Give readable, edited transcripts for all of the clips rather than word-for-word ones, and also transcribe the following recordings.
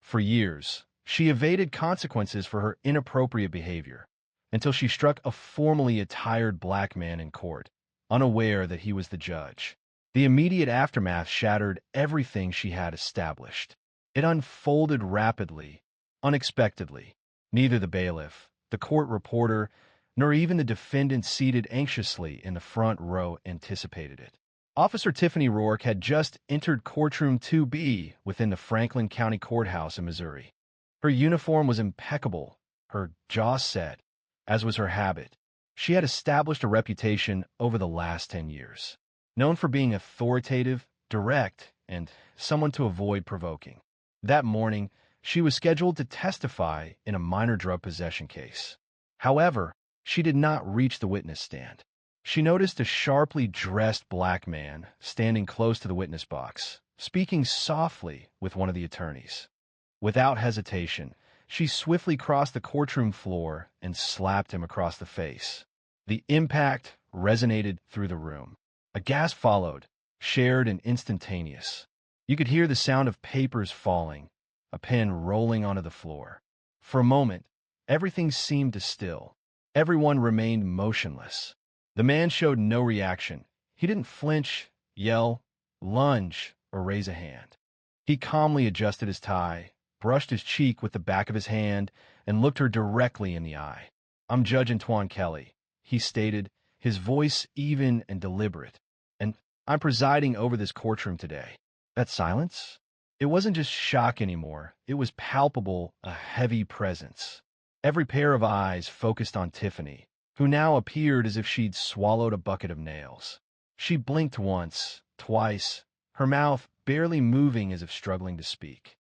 For years, she evaded consequences for her inappropriate behavior until she struck a formally attired black man in court, unaware that he was the judge. The immediate aftermath shattered everything she had established. It unfolded rapidly, unexpectedly. Neither the bailiff, the court reporter, nor even the defendant seated anxiously in the front row anticipated it. Officer Tiffany Rourke had just entered courtroom 2B within the Franklin County Courthouse in Missouri. Her uniform was impeccable, her jaw set, as was her habit. She had established a reputation over the last 10 years, known for being authoritative, direct, and someone to avoid provoking. That morning, she was scheduled to testify in a minor drug possession case. However, she did not reach the witness stand. She noticed a sharply dressed black man standing close to the witness box, speaking softly with one of the attorneys. Without hesitation, she swiftly crossed the courtroom floor and slapped him across the face. The impact resonated through the room. A gasp followed, shared and instantaneous. You could hear the sound of papers falling, a pen rolling onto the floor. For a moment, everything seemed to still. Everyone remained motionless. The man showed no reaction. He didn't flinch, yell, lunge, or raise a hand. He calmly adjusted his tie, brushed his cheek with the back of his hand, and looked her directly in the eye. "I'm Judge Antoine Kelly," he stated, his voice even and deliberate, "and I'm presiding over this courtroom today." That silence? It wasn't just shock anymore. It was palpable, a heavy presence. Every pair of eyes focused on Tiffany, who now appeared as if she'd swallowed a bucket of nails. She blinked once, twice, her mouth barely moving as if struggling to speak.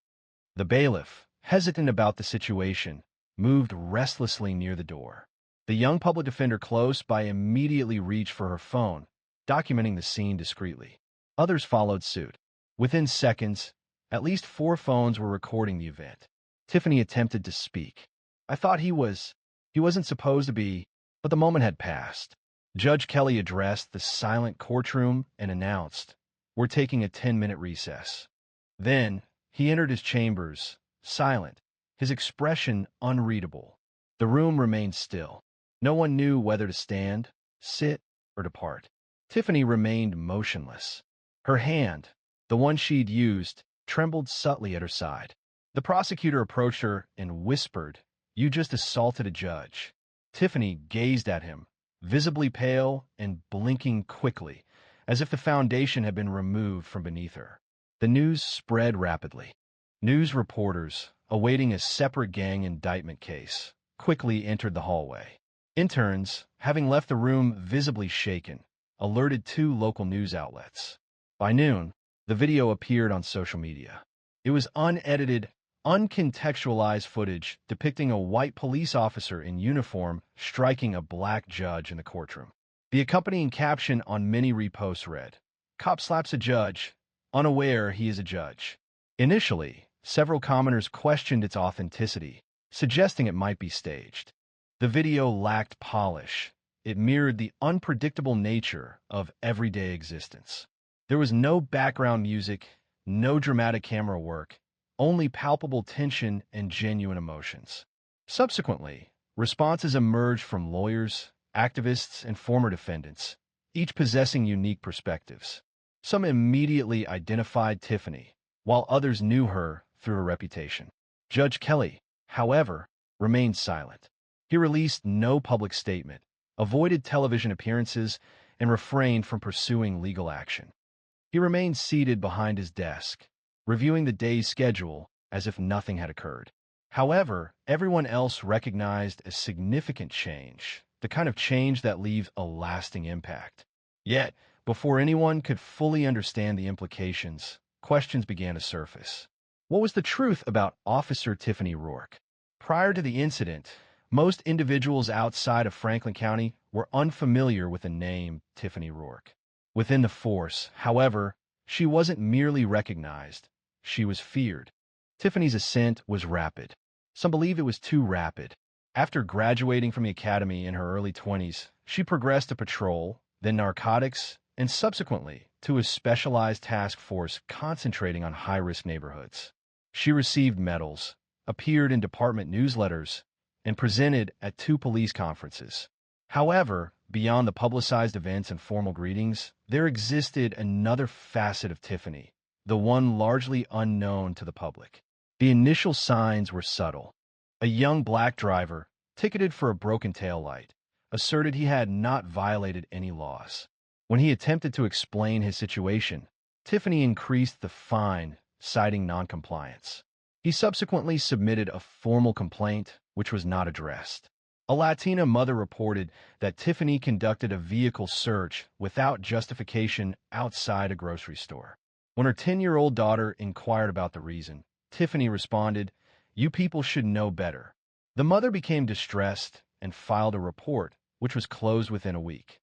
The bailiff, hesitant about the situation, moved restlessly near the door. The young public defender close by immediately reached for her phone, documenting the scene discreetly. Others followed suit. Within seconds, at least 4 phones were recording the event. Tiffany attempted to speak. "I thought he wasn't supposed to be," but the moment had passed. Judge Kelly addressed the silent courtroom and announced, "We're taking a 10-minute recess." Then, he entered his chambers, silent, his expression unreadable. The room remained still. No one knew whether to stand, sit, or depart. Tiffany remained motionless. Her hand, the one she'd used, trembled subtly at her side. The prosecutor approached her and whispered, "You just assaulted a judge." Tiffany gazed at him, visibly pale and blinking quickly, as if the foundation had been removed from beneath her. The news spread rapidly. News reporters, awaiting a separate gang indictment case, quickly entered the hallway. Interns, having left the room visibly shaken, alerted 2 local news outlets. By noon, the video appeared on social media. It was unedited, uncontextualized footage depicting a white police officer in uniform striking a black judge in the courtroom. The accompanying caption on many reposts read, "Cop slaps a judge, unaware he is a judge." Initially, several commenters questioned its authenticity, suggesting it might be staged. The video lacked polish. It mirrored the unpredictable nature of everyday existence. There was no background music, no dramatic camera work, only palpable tension and genuine emotions. Subsequently, responses emerged from lawyers, activists, and former defendants, each possessing unique perspectives. Some immediately identified Tiffany, while others knew her through her reputation. Judge Kelly, however, remained silent. He released no public statement, avoided television appearances, and refrained from pursuing legal action. He remained seated behind his desk, reviewing the day's schedule as if nothing had occurred. However, everyone else recognized a significant change, the kind of change that leaves a lasting impact. Yet, before anyone could fully understand the implications, questions began to surface. What was the truth about Officer Tiffany Rourke? Prior to the incident, most individuals outside of Franklin County were unfamiliar with the name Tiffany Rourke. Within the force, however, she wasn't merely recognized, she was feared. Tiffany's ascent was rapid. Some believe it was too rapid. After graduating from the academy in her early 20s, she progressed to patrol, then narcotics, and subsequently to a specialized task force concentrating on high-risk neighborhoods. She received medals, appeared in department newsletters, and presented at 2 police conferences. However, beyond the publicized events and formal greetings, there existed another facet of Tiffany, the one largely unknown to the public. The initial signs were subtle. A young black driver, ticketed for a broken taillight, asserted he had not violated any laws. When he attempted to explain his situation, Tiffany increased the fine, citing noncompliance. He subsequently submitted a formal complaint, which was not addressed. A Latina mother reported that Tiffany conducted a vehicle search without justification outside a grocery store. When her 10-year-old daughter inquired about the reason, Tiffany responded, "You people should know better." The mother became distressed and filed a report, which was closed within a week.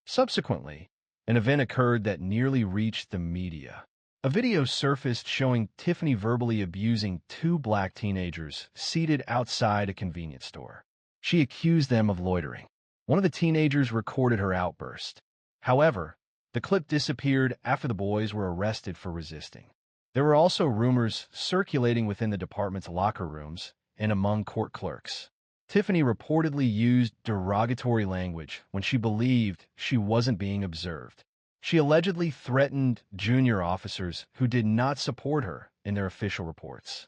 Subsequently, an event occurred that nearly reached the media. A video surfaced showing Tiffany verbally abusing 2 black teenagers seated outside a convenience store. She accused them of loitering. One of the teenagers recorded her outburst. However, the clip disappeared after the boys were arrested for resisting. There were also rumors circulating within the department's locker rooms and among court clerks. Tiffany reportedly used derogatory language when she believed she wasn't being observed. She allegedly threatened junior officers who did not support her in their official reports.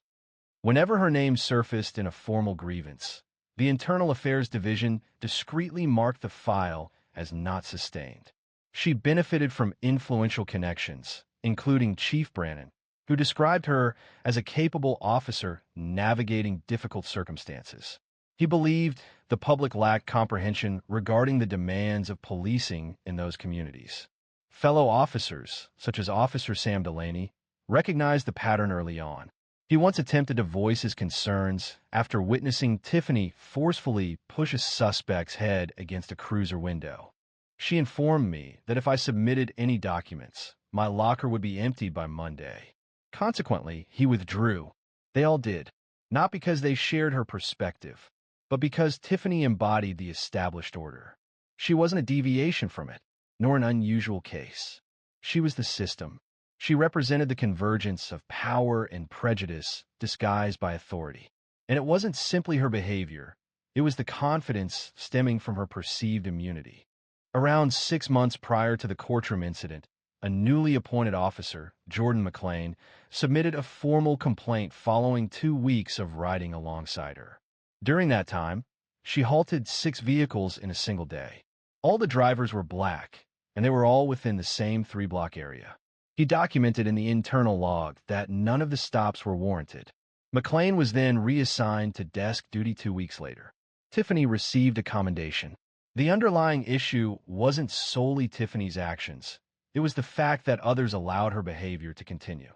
Whenever her name surfaced in a formal grievance, the Internal Affairs Division discreetly marked the file as not sustained. She benefited from influential connections, including Chief Brannon, who described her as a capable officer navigating difficult circumstances. He believed the public lacked comprehension regarding the demands of policing in those communities. Fellow officers, such as Officer Sam Delaney, recognized the pattern early on. He once attempted to voice his concerns after witnessing Tiffany forcefully push a suspect's head against a cruiser window. She informed me that if I submitted any documents, my locker would be emptied by Monday. Consequently, he withdrew. They all did, not because they shared her perspective, but because Tiffany embodied the established order. She wasn't a deviation from it, nor an unusual case. She was the system. She represented the convergence of power and prejudice disguised by authority. And it wasn't simply her behavior, it was the confidence stemming from her perceived immunity. Around 6 months prior to the courtroom incident, a newly appointed officer, Jordan McLean, submitted a formal complaint following 2 weeks of riding alongside her. During that time, she halted 6 vehicles in a single day. All the drivers were black, and they were all within the same 3-block area. He documented in the internal log that none of the stops were warranted. McLean was then reassigned to desk duty 2 weeks later. Tiffany received a commendation. The underlying issue wasn't solely Tiffany's actions. It was the fact that others allowed her behavior to continue.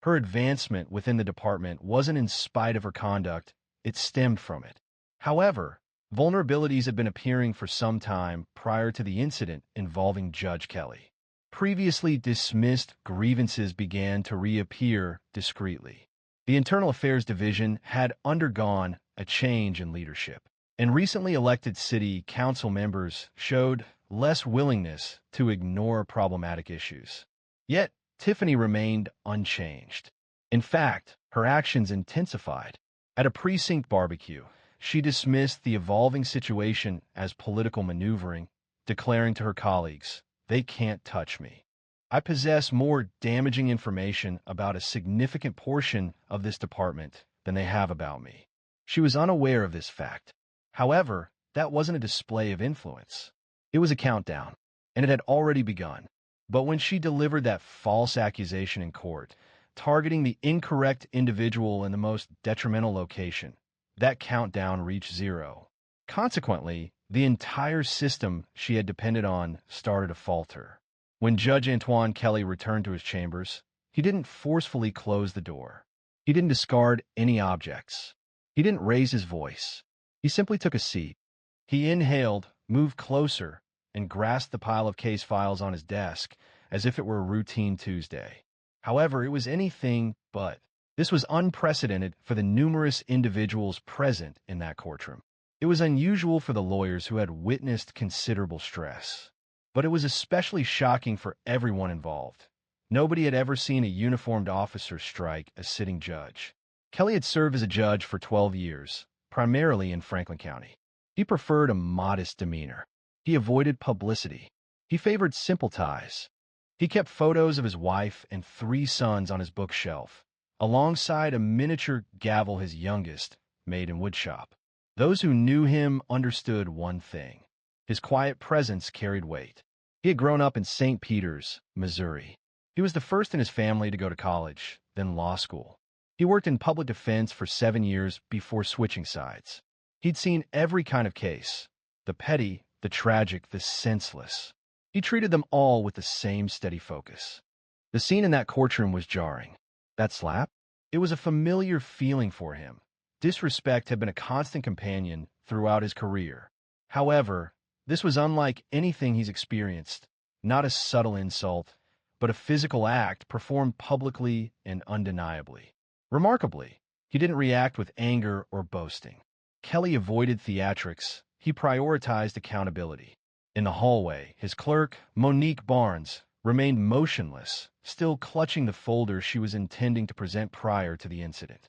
Her advancement within the department wasn't in spite of her conduct, it stemmed from it. However, vulnerabilities had been appearing for some time prior to the incident involving Judge Kelly. Previously dismissed grievances began to reappear discreetly. The Internal Affairs Division had undergone a change in leadership, and recently elected city council members showed less willingness to ignore problematic issues. Yet, Tiffany remained unchanged. In fact, her actions intensified. At a precinct barbecue, she dismissed the evolving situation as political maneuvering, declaring to her colleagues, "They can't touch me. I possess more damaging information about a significant portion of this department than they have about me." She was unaware of this fact. However, that wasn't a display of influence. It was a countdown, and it had already begun. But when she delivered that false accusation in court, targeting the incorrect individual in the most detrimental location, that countdown reached 0. Consequently, the entire system she had depended on started to falter. When Judge Antoine Kelly returned to his chambers, he didn't forcefully close the door. He didn't discard any objects. He didn't raise his voice. He simply took a seat. He inhaled, moved closer, and grasped the pile of case files on his desk as if it were a routine Tuesday. However, it was anything but. This was unprecedented for the numerous individuals present in that courtroom. It was unusual for the lawyers who had witnessed considerable stress. But it was especially shocking for everyone involved. Nobody had ever seen a uniformed officer strike a sitting judge. Kelly had served as a judge for 12 years, primarily in Franklin County. He preferred a modest demeanor. He avoided publicity. He favored simple ties. He kept photos of his wife and 3 sons on his bookshelf, alongside a miniature gavel his youngest made in woodshop. Those who knew him understood one thing. His quiet presence carried weight. He had grown up in St. Peters, Missouri. He was the first in his family to go to college, then law school. He worked in public defense for 7 years before switching sides. He'd seen every kind of case, the petty, the tragic, the senseless. He treated them all with the same steady focus. The scene in that courtroom was jarring. That slap? It was a familiar feeling for him. Disrespect had been a constant companion throughout his career. However, this was unlike anything he's experienced. Not a subtle insult, but a physical act performed publicly and undeniably. Remarkably, he didn't react with anger or boasting. Kelly avoided theatrics. He prioritized accountability. In the hallway, his clerk, Monique Barnes, remained motionless, still clutching the folder she was intending to present prior to the incident.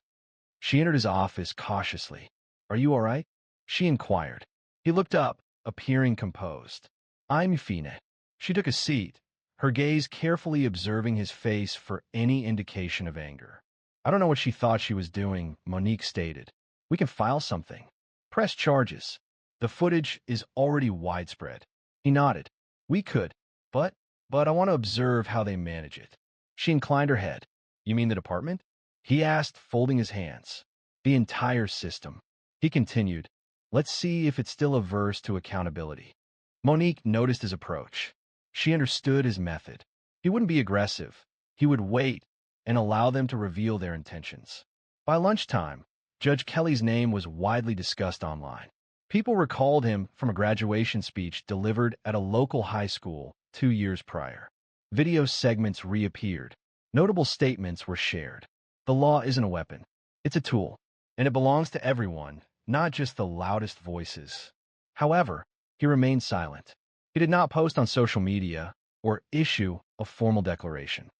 She entered his office cautiously. "Are you all right?" she inquired. He looked up, appearing composed. "I'm fine." She took a seat, her gaze carefully observing his face for any indication of anger. "I don't know what she thought she was doing," Monique stated. "We can file something. Press charges. The footage is already widespread." He nodded. "We could, but I want to observe how they manage it." She inclined her head. "You mean the department?" he asked, folding his hands. "The entire system." He continued. "Let's see if it's still averse to accountability." Monique noticed his approach. She understood his method. He wouldn't be aggressive. He would wait and allow them to reveal their intentions. By lunchtime, Judge Kelly's name was widely discussed online. People recalled him from a graduation speech delivered at a local high school 2 years prior. Video segments reappeared. Notable statements were shared. The law isn't a weapon. It's a tool, and it belongs to everyone, not just the loudest voices. However, he remained silent. He did not post on social media or issue a formal declaration.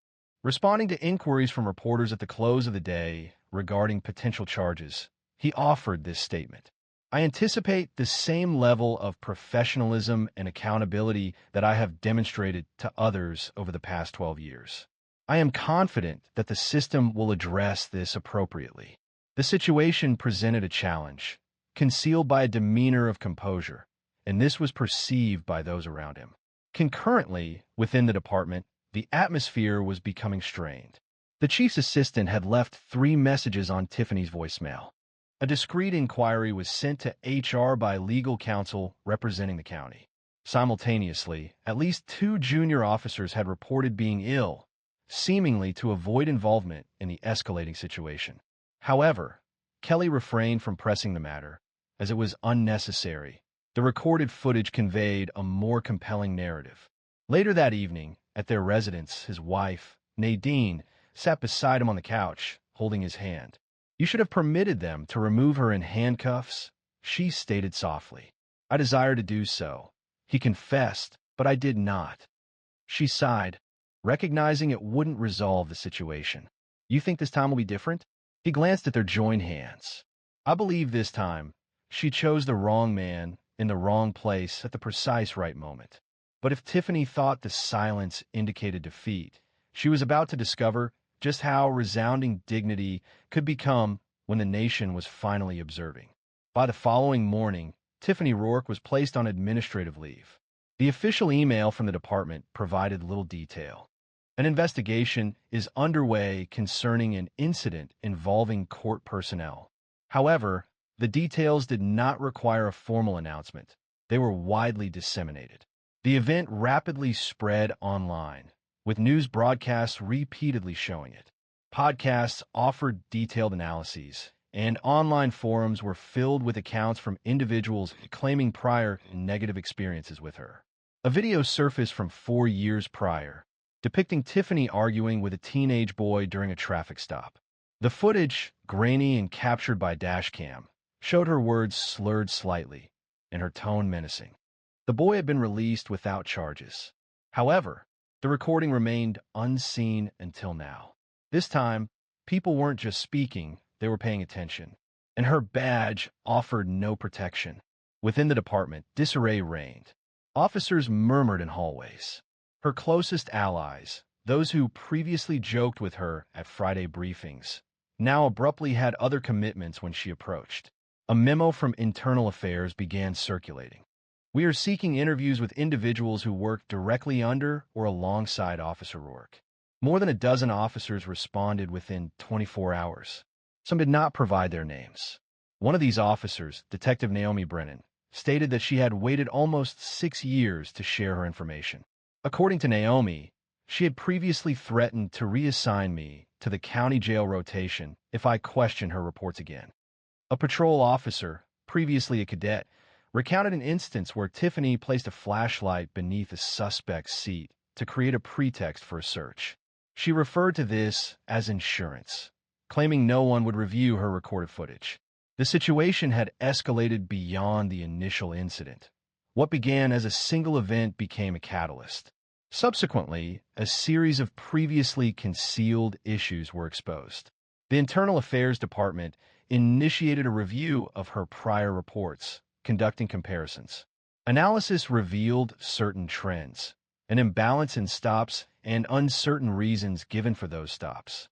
Responding to inquiries from reporters at the close of the day regarding potential charges, he offered this statement. "I anticipate the same level of professionalism and accountability that I have demonstrated to others over the past 12 years. I am confident that the system will address this appropriately." The situation presented a challenge, concealed by a demeanor of composure, and this was perceived by those around him. Concurrently, within the department, the atmosphere was becoming strained. The chief's assistant had left 3 messages on Tiffany's voicemail. A discreet inquiry was sent to HR by legal counsel representing the county. Simultaneously, at least 2 junior officers had reported being ill, seemingly to avoid involvement in the escalating situation. However, Kelly refrained from pressing the matter, as it was unnecessary. The recorded footage conveyed a more compelling narrative. Later that evening, at their residence, his wife, Nadine, sat beside him on the couch, holding his hand. "You should have permitted them to remove her in handcuffs," she stated softly. "I desired to do so." He confessed, "But I did not." She sighed, recognizing it wouldn't resolve the situation. "You think this time will be different?" He glanced at their joined hands. "I believe this time she chose the wrong man in the wrong place at the precise right moment." But if Tiffany thought the silence indicated defeat, she was about to discover just how resounding dignity could become when the nation was finally observing. By the following morning, Tiffany Rourke was placed on administrative leave. The official email from the department provided little detail. An investigation is underway concerning an incident involving court personnel. However, the details did not require a formal announcement. They were widely disseminated. The event rapidly spread online, with news broadcasts repeatedly showing it. Podcasts offered detailed analyses, and online forums were filled with accounts from individuals claiming prior negative experiences with her. A video surfaced from 4 years prior, depicting Tiffany arguing with a teenage boy during a traffic stop. The footage, grainy and captured by dashcam, showed her words slurred slightly, and her tone menacing. The boy had been released without charges. However, the recording remained unseen until now. This time, people weren't just speaking, they were paying attention, and her badge offered no protection. Within the department, disarray reigned. Officers murmured in hallways. Her closest allies, those who previously joked with her at Friday briefings, now abruptly had other commitments when she approached. A memo from Internal Affairs began circulating. We are seeking interviews with individuals who work directly under or alongside Officer Rourke. More than a dozen officers responded within 24 hours. Some did not provide their names. One of these officers, Detective Naomi Brennan, stated that she had waited almost 6 years to share her information. According to Naomi, she had previously threatened to reassign me to the county jail rotation if I questioned her reports again. A patrol officer, previously a cadet, recounted an instance where Tiffany placed a flashlight beneath a suspect's seat to create a pretext for a search. She referred to this as insurance, claiming no one would review her recorded footage. The situation had escalated beyond the initial incident. What began as a single event became a catalyst. Subsequently, a series of previously concealed issues were exposed. The Internal Affairs Department initiated a review of her prior reports, conducting comparisons. Analysis revealed certain trends, an imbalance in stops, and uncertain reasons given for those stops.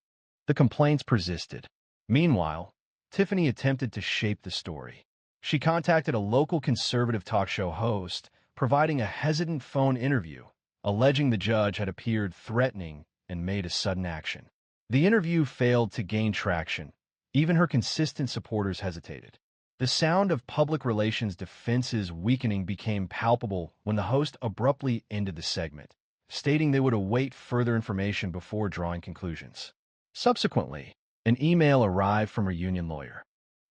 The complaints persisted. Meanwhile, Tiffany attempted to shape the story. She contacted a local conservative talk show host, providing a hesitant phone interview, alleging the judge had appeared threatening and made a sudden action. The interview failed to gain traction. Even her consistent supporters hesitated. The sound of public relations defenses weakening became palpable when the host abruptly ended the segment, stating they would await further information before drawing conclusions. Subsequently, an email arrived from her union lawyer.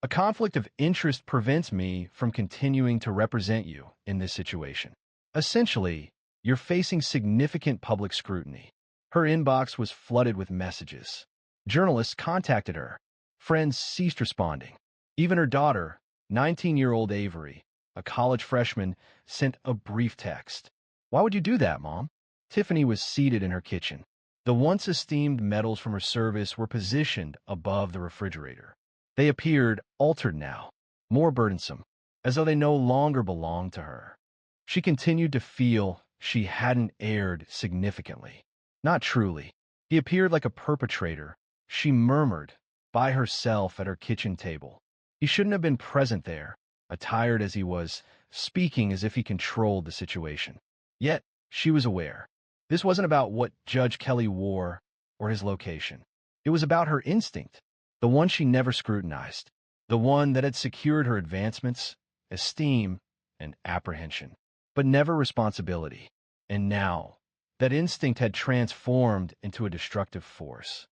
A conflict of interest prevents me from continuing to represent you in this situation. Essentially, you're facing significant public scrutiny. Her inbox was flooded with messages. Journalists contacted her. Friends ceased responding. Even her daughter, 19-year-old Avery, a college freshman, sent a brief text. "Why would you do that, Mom?" Tiffany was seated in her kitchen. The once esteemed medals from her service were positioned above the refrigerator. They appeared altered now, more burdensome, as though they no longer belonged to her. She continued to feel she hadn't erred significantly. Not truly. He appeared like a perpetrator, she murmured, by herself at her kitchen table. He shouldn't have been present there, attired as he was, speaking as if he controlled the situation. Yet, she was aware. This wasn't about what Judge Kelly wore or his location. It was about her instinct, the one she never scrutinized, the one that had secured her advancements, esteem, and apprehension, but never responsibility. And now, that instinct had transformed into a destructive force.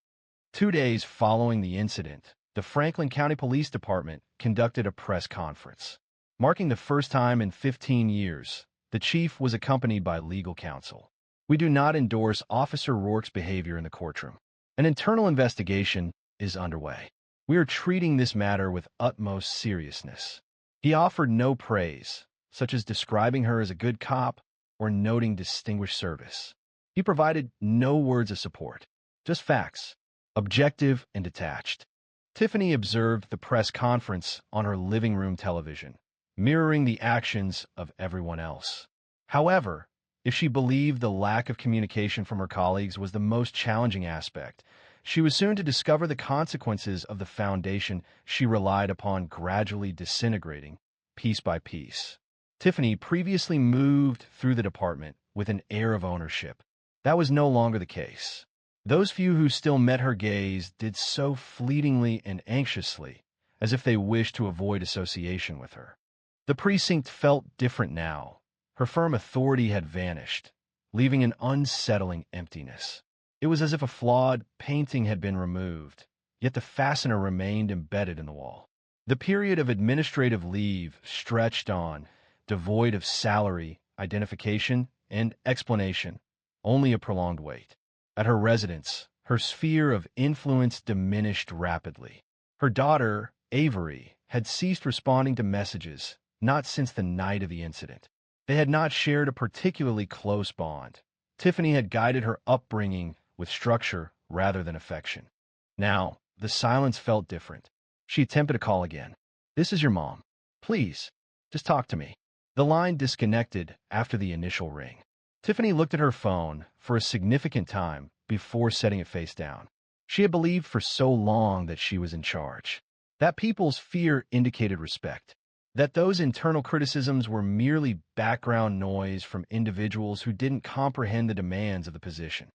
2 days following the incident, the Franklin County Police Department conducted a press conference. Marking the first time in 15 years, the chief was accompanied by legal counsel. "We do not endorse Officer Rourke's behavior in the courtroom. An internal investigation is underway. We are treating this matter with utmost seriousness." He offered no praise, such as describing her as a good cop or noting distinguished service. He provided no words of support, just facts, objective and detached. Tiffany observed the press conference on her living room television, mirroring the actions of everyone else. However, if she believed the lack of communication from her colleagues was the most challenging aspect, she was soon to discover the consequences of the foundation she relied upon gradually disintegrating, piece by piece. Tiffany previously moved through the department with an air of ownership. That was no longer the case. Those few who still met her gaze did so fleetingly and anxiously, as if they wished to avoid association with her. The precinct felt different now. Her firm authority had vanished, leaving an unsettling emptiness. It was as if a flawed painting had been removed, yet the fastener remained embedded in the wall. The period of administrative leave stretched on, devoid of salary, identification, and explanation, only a prolonged wait. At her residence, her sphere of influence diminished rapidly. Her daughter, Avery, had ceased responding to messages, not since the night of the incident. They had not shared a particularly close bond. Tiffany had guided her upbringing with structure rather than affection. Now, The silence felt different. She attempted to call again. "This is your mom. Please, just talk to me." The line disconnected after the initial ring. Tiffany looked at her phone for a significant time before setting it face down. She had believed for so long that she was in charge, that people's fear indicated respect, that those internal criticisms were merely background noise from individuals who didn't comprehend the demands of the position.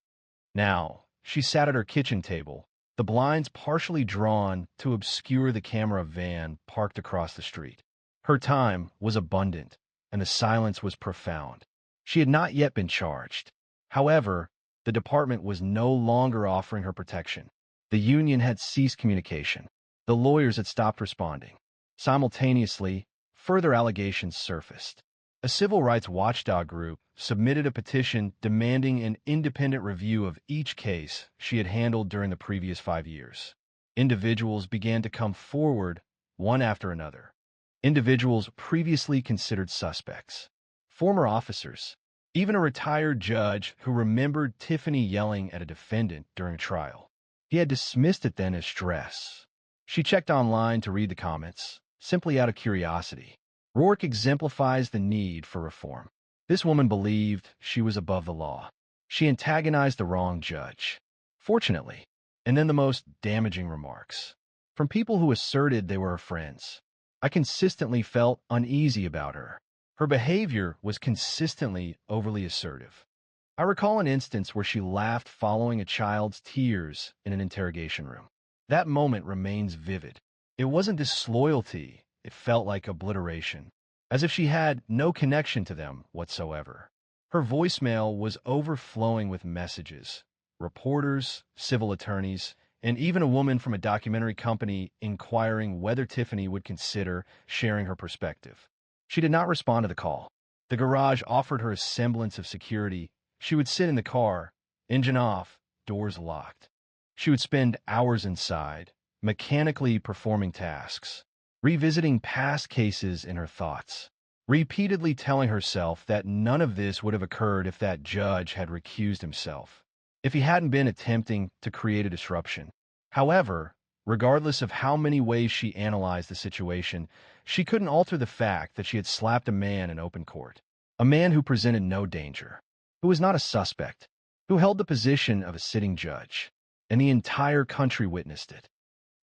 Now, she sat at her kitchen table, the blinds partially drawn to obscure the camera van parked across the street. Her time was abundant, and the silence was profound. She had not yet been charged. However, the department was no longer offering her protection. The union had ceased communication. The lawyers had stopped responding. Simultaneously, further allegations surfaced. A civil rights watchdog group submitted a petition demanding an independent review of each case she had handled during the previous 5 years. Individuals began to come forward, one after another. Individuals previously considered suspects, former officers, even a retired judge who remembered Tiffany yelling at a defendant during a trial. He had dismissed it then as stress. She checked online to read the comments, simply out of curiosity. Rourke exemplifies the need for reform. This woman believed she was above the law. She antagonized the wrong judge. Fortunately, and then the most damaging remarks from people who asserted they were her friends. I consistently felt uneasy about her. Her behavior was consistently overly assertive. I recall an instance where she laughed following a child's tears in an interrogation room. That moment remains vivid. It wasn't disloyalty, it felt like obliteration, as if she had no connection to them whatsoever. Her voicemail was overflowing with messages. Reporters, civil attorneys, and even a woman from a documentary company inquiring whether Tiffany would consider sharing her perspective. She did not respond to the call. The garage offered her a semblance of security. She would sit in the car, engine off, doors locked. She would spend hours inside, mechanically performing tasks, revisiting past cases in her thoughts, repeatedly telling herself that none of this would have occurred if that judge had recused himself, if he hadn't been attempting to create a disruption. However, regardless of how many ways she analyzed the situation, she couldn't alter the fact that she had slapped a man in open court, a man who presented no danger, who was not a suspect, who held the position of a sitting judge, and the entire country witnessed it.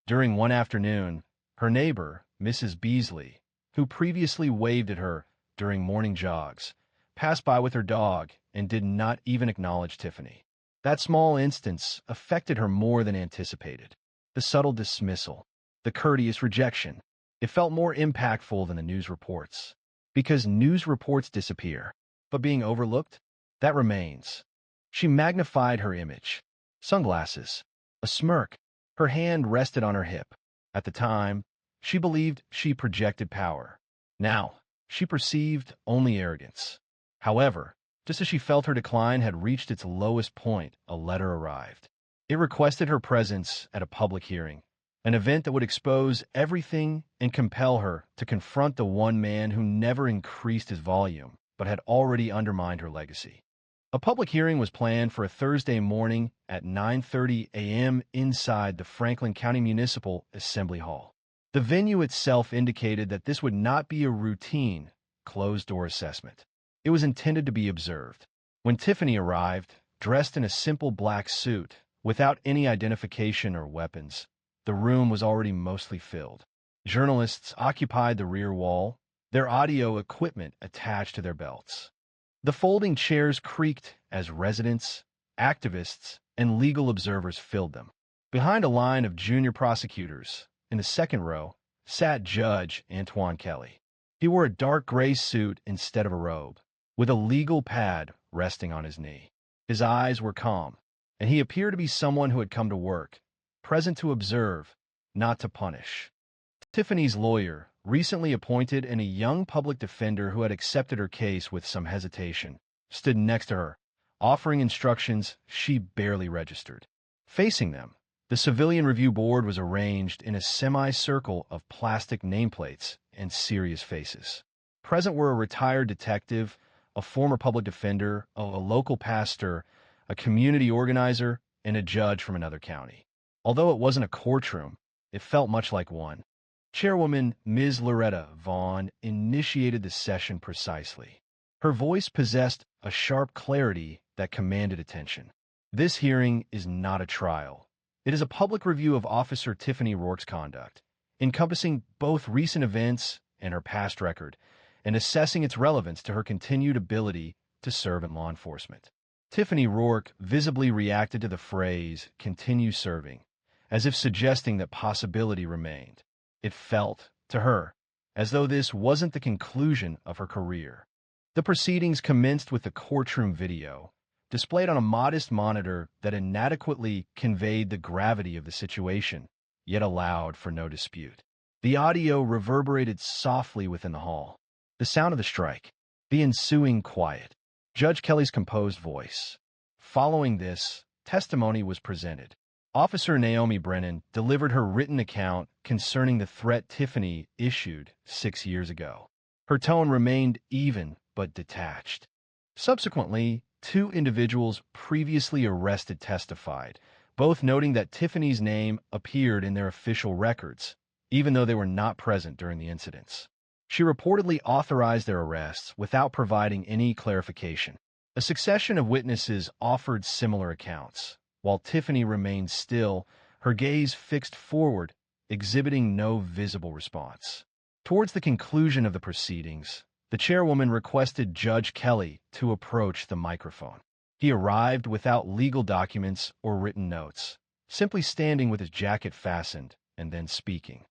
During one afternoon, her neighbor, Mrs. Beasley, who previously waved at her during morning jogs, passed by with her dog and did not even acknowledge Tiffany. That small instance affected her more than anticipated. The subtle dismissal, the courteous rejection, it felt more impactful than the news reports. Because news reports disappear, but being overlooked, that remains. She magnified her image. Sunglasses, a smirk, her hand rested on her hip. At the time, she believed she projected power. Now, she perceived only arrogance. However, just as she felt her decline had reached its lowest point, a letter arrived. It requested her presence at a public hearing, an event that would expose everything and compel her to confront the one man who never increased his volume, but had already undermined her legacy. A public hearing was planned for a Thursday morning at 9:30 a.m. inside the Franklin County Municipal Assembly Hall. The venue itself indicated that this would not be a routine, closed-door assessment. It was intended to be observed. When Tiffany arrived, dressed in a simple black suit, without any identification or weapons, the room was already mostly filled. Journalists occupied the rear wall, their audio equipment attached to their belts. The folding chairs creaked as residents, activists, and legal observers filled them. Behind a line of junior prosecutors, in the second row, sat Judge Antoine Kelly. He wore a dark gray suit instead of a robe, with a legal pad resting on his knee. His eyes were calm, and he appeared to be someone who had come to work, present to observe, not to punish. Tiffany's lawyer, recently appointed and a young public defender who had accepted her case with some hesitation, stood next to her, offering instructions she barely registered. Facing them, the Civilian Review Board was arranged in a semicircle of plastic nameplates and serious faces. Present were a retired detective, a former public defender, a local pastor, a community organizer, and a judge from another county. Although it wasn't a courtroom, it felt much like one. Chairwoman Ms. Loretta Vaughn initiated the session precisely. Her voice possessed a sharp clarity that commanded attention. This hearing is not a trial. It is a public review of Officer Tiffany Rourke's conduct, encompassing both recent events and her past record, and assessing its relevance to her continued ability to serve in law enforcement. Tiffany Rourke visibly reacted to the phrase, "continue serving," as if suggesting that possibility remained. It felt, to her, as though this wasn't the conclusion of her career. The proceedings commenced with the courtroom video, displayed on a modest monitor that inadequately conveyed the gravity of the situation, yet allowed for no dispute. The audio reverberated softly within the hall. The sound of the strike, the ensuing quiet, Judge Kelly's composed voice. Following this, testimony was presented. Officer Naomi Brennan delivered her written account concerning the threat Tiffany issued 6 years ago. Her tone remained even but detached. Subsequently, 2 individuals previously arrested testified, both noting that Tiffany's name appeared in their official records, even though they were not present during the incidents. She reportedly authorized their arrests without providing any clarification. A succession of witnesses offered similar accounts, while Tiffany remained still, her gaze fixed forward, exhibiting no visible response. Towards the conclusion of the proceedings, the chairwoman requested Judge Kelly to approach the microphone. He arrived without legal documents or written notes, simply standing with his jacket fastened and then speaking.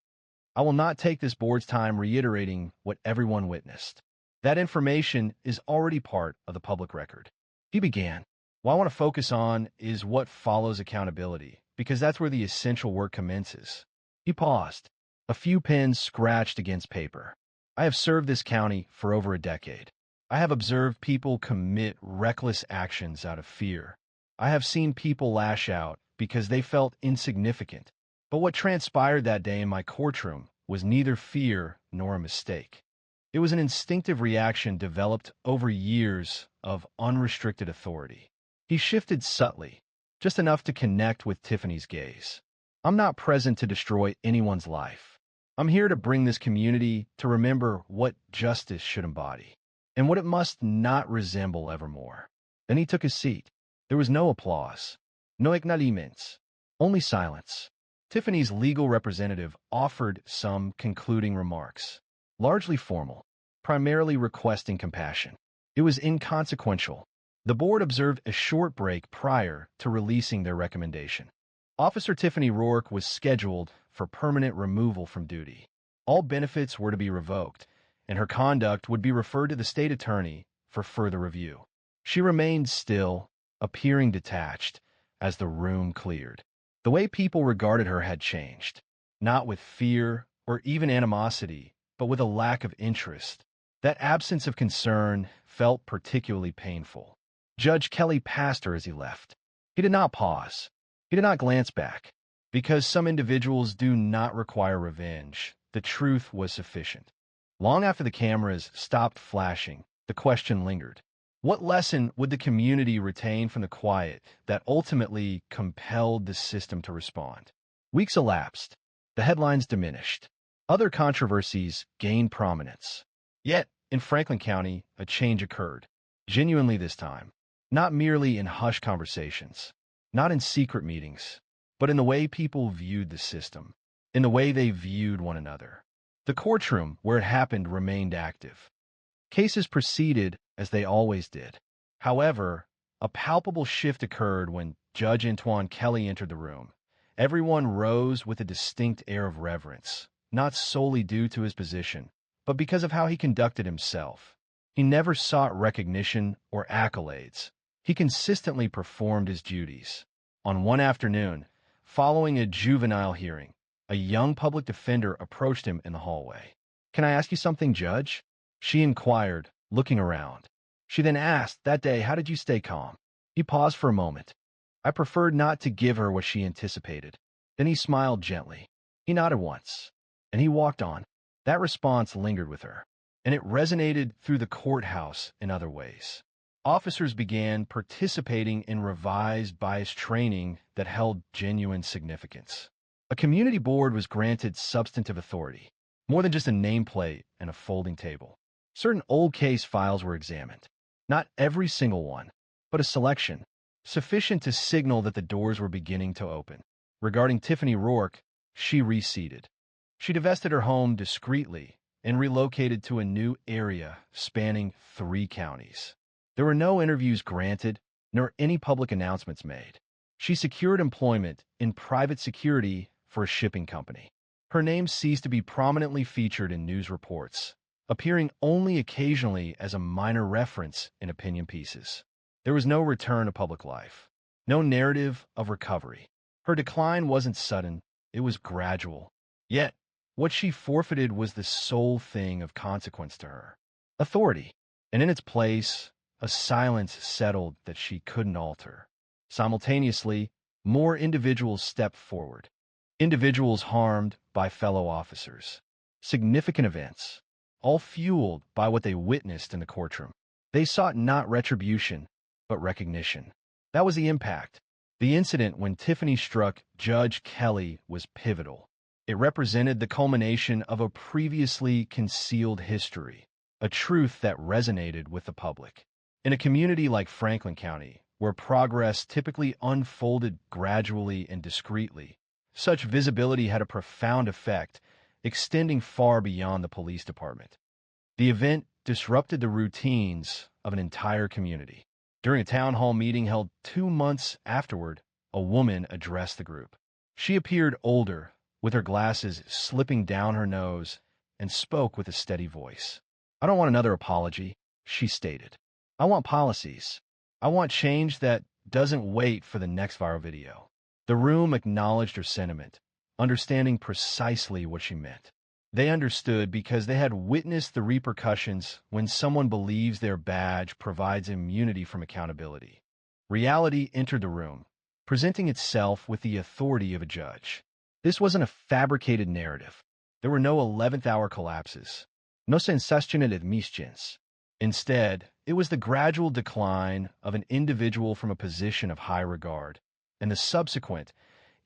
I will not take this board's time reiterating what everyone witnessed. That information is already part of the public record. He began. What I want to focus on is what follows accountability, because that's where the essential work commences. He paused. A few pens scratched against paper. I have served this county for over a decade. I have observed people commit reckless actions out of fear. I have seen people lash out because they felt insignificant. But what transpired that day in my courtroom was neither fear nor a mistake. It was an instinctive reaction developed over years of unrestricted authority. He shifted subtly, just enough to connect with Tiffany's gaze. I'm not present to destroy anyone's life. I'm here to bring this community to remember what justice should embody, and what it must not resemble evermore. Then he took his seat. There was no applause, no acknowledgments, only silence. Tiffany's legal representative offered some concluding remarks, largely formal, primarily requesting compassion. It was inconsequential. The board observed a short break prior to releasing their recommendation. Officer Tiffany Rourke was scheduled for permanent removal from duty. All benefits were to be revoked, and her conduct would be referred to the state attorney for further review. She remained still, appearing detached, as the room cleared. The way people regarded her had changed, not with fear or even animosity, but with a lack of interest. That absence of concern felt particularly painful. Judge Kelly passed her as he left. He did not pause. He did not glance back. Because some individuals do not require revenge, the truth was sufficient. Long after the cameras stopped flashing, the question lingered. What lesson would the community retain from the quiet that ultimately compelled the system to respond? Weeks elapsed. The headlines diminished. Other controversies gained prominence. Yet, in Franklin County, a change occurred. Genuinely this time. Not merely in hushed conversations. Not in secret meetings. But in the way people viewed the system. In the way they viewed one another. The courtroom where it happened remained active. Cases proceeded as they always did. However, a palpable shift occurred when Judge Antoine Kelly entered the room. Everyone rose with a distinct air of reverence, not solely due to his position, but because of how he conducted himself. He never sought recognition or accolades. He consistently performed his duties. On one afternoon, following a juvenile hearing, a young public defender approached him in the hallway. "Can I ask you something, Judge?" She inquired, looking around. She then asked, "That day, how did you stay calm?" He paused for a moment. I preferred not to give her what she anticipated. Then he smiled gently. He nodded once, and he walked on. That response lingered with her, and it resonated through the courthouse in other ways. Officers began participating in revised bias training that held genuine significance. A community board was granted substantive authority, more than just a nameplate and a folding table. Certain old case files were examined. Not every single one, but a selection, sufficient to signal that the doors were beginning to open. Regarding Tiffany Rourke, she reseated. She divested her home discreetly and relocated to a new area spanning 3 counties. There were no interviews granted, nor any public announcements made. She secured employment in private security for a shipping company. Her name ceased to be prominently featured in news reports, appearing only occasionally as a minor reference in opinion pieces. There was no return to public life, no narrative of recovery. Her decline wasn't sudden, it was gradual. Yet, what she forfeited was the sole thing of consequence to her: authority. And in its place, a silence settled that she couldn't alter. Simultaneously, more individuals stepped forward. Individuals harmed by fellow officers. Significant events, all fueled by what they witnessed in the courtroom. They sought not retribution, but recognition. That was the impact. The incident when Tiffany struck Judge Kelly was pivotal. It represented the culmination of a previously concealed history, a truth that resonated with the public. In a community like Franklin County, where progress typically unfolded gradually and discreetly, such visibility had a profound effect, extending far beyond the police department. The event disrupted the routines of an entire community. During a town hall meeting held 2 months afterward, a woman addressed the group. She appeared older, with her glasses slipping down her nose, and spoke with a steady voice. "I don't want another apology," she stated. "I want policies. I want change that doesn't wait for the next viral video." The room acknowledged her sentiment, understanding precisely what she meant. They understood because they had witnessed the repercussions when someone believes their badge provides immunity from accountability. Reality entered the room, presenting itself with the authority of a judge. This wasn't a fabricated narrative. There were no 11th-hour collapses, no sensational admissions. Instead, it was the gradual decline of an individual from a position of high regard, and the subsequent,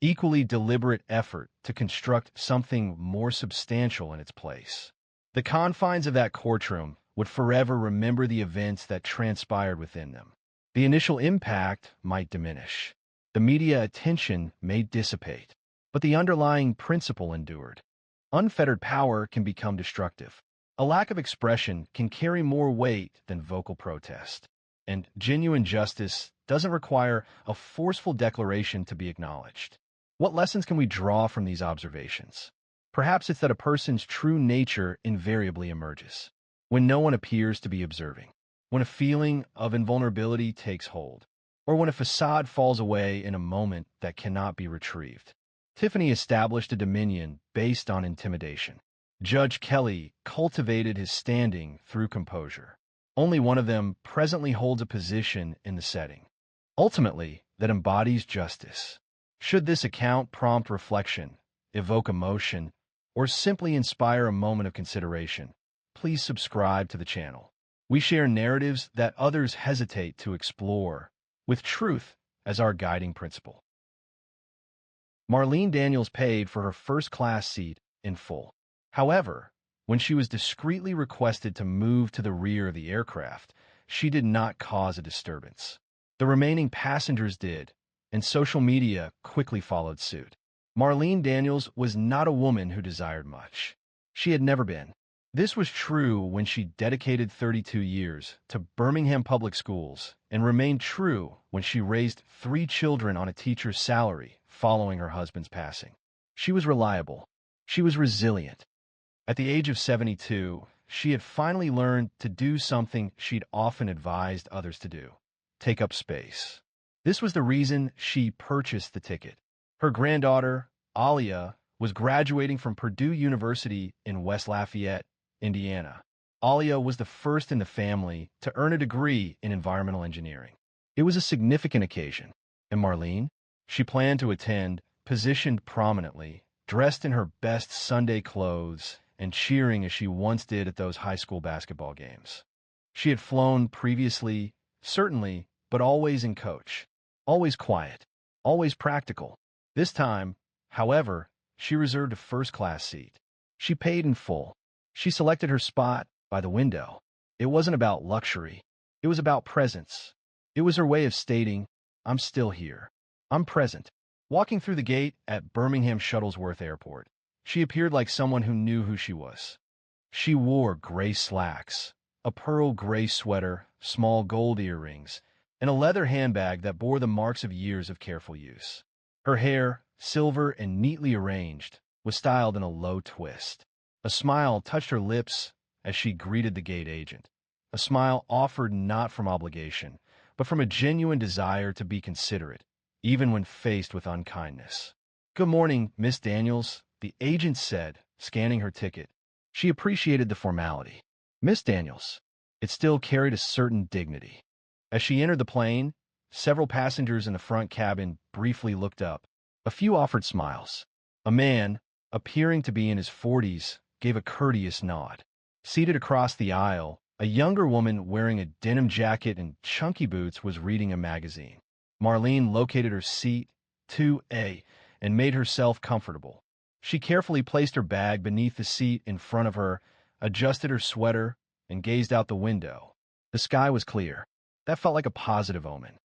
equally deliberate effort to construct something more substantial in its place. The confines of that courtroom would forever remember the events that transpired within them. The initial impact might diminish. The media attention may dissipate, but the underlying principle endured. Unfettered power can become destructive. A lack of expression can carry more weight than vocal protest. And genuine justice doesn't require a forceful declaration to be acknowledged. What lessons can we draw from these observations? Perhaps it's that a person's true nature invariably emerges when no one appears to be observing, when a feeling of invulnerability takes hold, or when a facade falls away in a moment that cannot be retrieved. Tiffany established a dominion based on intimidation. Judge Kelly cultivated his standing through composure. Only one of them presently holds a position in the setting, ultimately, that embodies justice. Should this account prompt reflection, evoke emotion, or simply inspire a moment of consideration, please subscribe to the channel. We share narratives that others hesitate to explore, with truth as our guiding principle. Marlene Daniels paid for her first-class seat in full. However, when she was discreetly requested to move to the rear of the aircraft, she did not cause a disturbance. The remaining passengers did, and social media quickly followed suit. Marlene Daniels was not a woman who desired much. She had never been. This was true when she dedicated 32 years to Birmingham Public Schools and remained true when she raised 3 children on a teacher's salary following her husband's passing. She was reliable. She was resilient. At the age of 72, she had finally learned to do something she'd often advised others to do: take up space. This was the reason she purchased the ticket. Her granddaughter, Alia, was graduating from Purdue University in West Lafayette, Indiana. Alia was the first in the family to earn a degree in environmental engineering. It was a significant occasion, and Marlene, she planned to attend, positioned prominently, dressed in her best Sunday clothes, and cheering as she once did at those high school basketball games. She had flown previously Certainly, but always in coach. Always quiet. Always practical. This time, however, she reserved a first-class seat. She paid in full. She selected her spot by the window. It wasn't about luxury. It was about presence. It was her way of stating, I'm still here. I'm present. Walking through the gate at Birmingham Shuttlesworth Airport, she appeared like someone who knew who she was. She wore gray slacks, a pearl gray sweater, small gold earrings, and a leather handbag that bore the marks of years of careful use. Her hair, silver and neatly arranged, was styled in a low twist. A smile touched her lips as she greeted the gate agent. A smile offered not from obligation, but from a genuine desire to be considerate, even when faced with unkindness. "Good morning, Miss Daniels," the agent said, scanning her ticket. She appreciated the formality. Miss Daniels. It still carried a certain dignity. As she entered the plane, several passengers in the front cabin briefly looked up. A few offered smiles. A man, appearing to be in his 40s, gave a courteous nod. Seated across the aisle, a younger woman wearing a denim jacket and chunky boots was reading a magazine. Marlene located her seat, 2A, and made herself comfortable. She carefully placed her bag beneath the seat in front of her, adjusted her sweater, and gazed out the window. The sky was clear. That felt like a positive omen.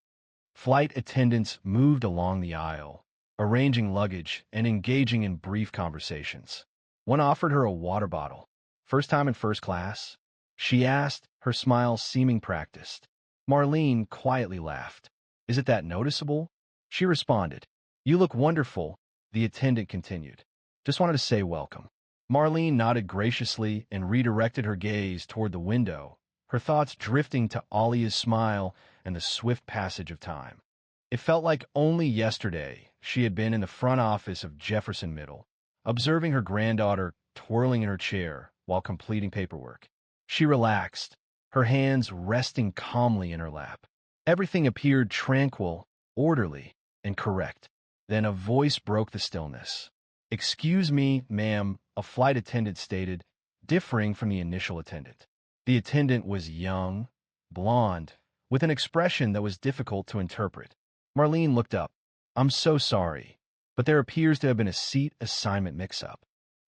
Flight attendants moved along the aisle, arranging luggage and engaging in brief conversations. One offered her a water bottle. "First time in first class?" she asked, her smile seeming practiced. Marlene quietly laughed. "Is it that noticeable?" She responded. "You look wonderful," the attendant continued. "Just wanted to say welcome." Marlene nodded graciously and redirected her gaze toward the window, her thoughts drifting to Alia's smile and the swift passage of time. It felt like only yesterday she had been in the front office of Jefferson Middle, observing her granddaughter twirling in her chair while completing paperwork. She relaxed, her hands resting calmly in her lap. Everything appeared tranquil, orderly, and correct. Then a voice broke the stillness. "Excuse me, ma'am," a flight attendant stated, differing from the initial attendant. The attendant was young, blonde, with an expression that was difficult to interpret. Marlene looked up. "I'm so sorry, but there appears to have been a seat assignment mix-up.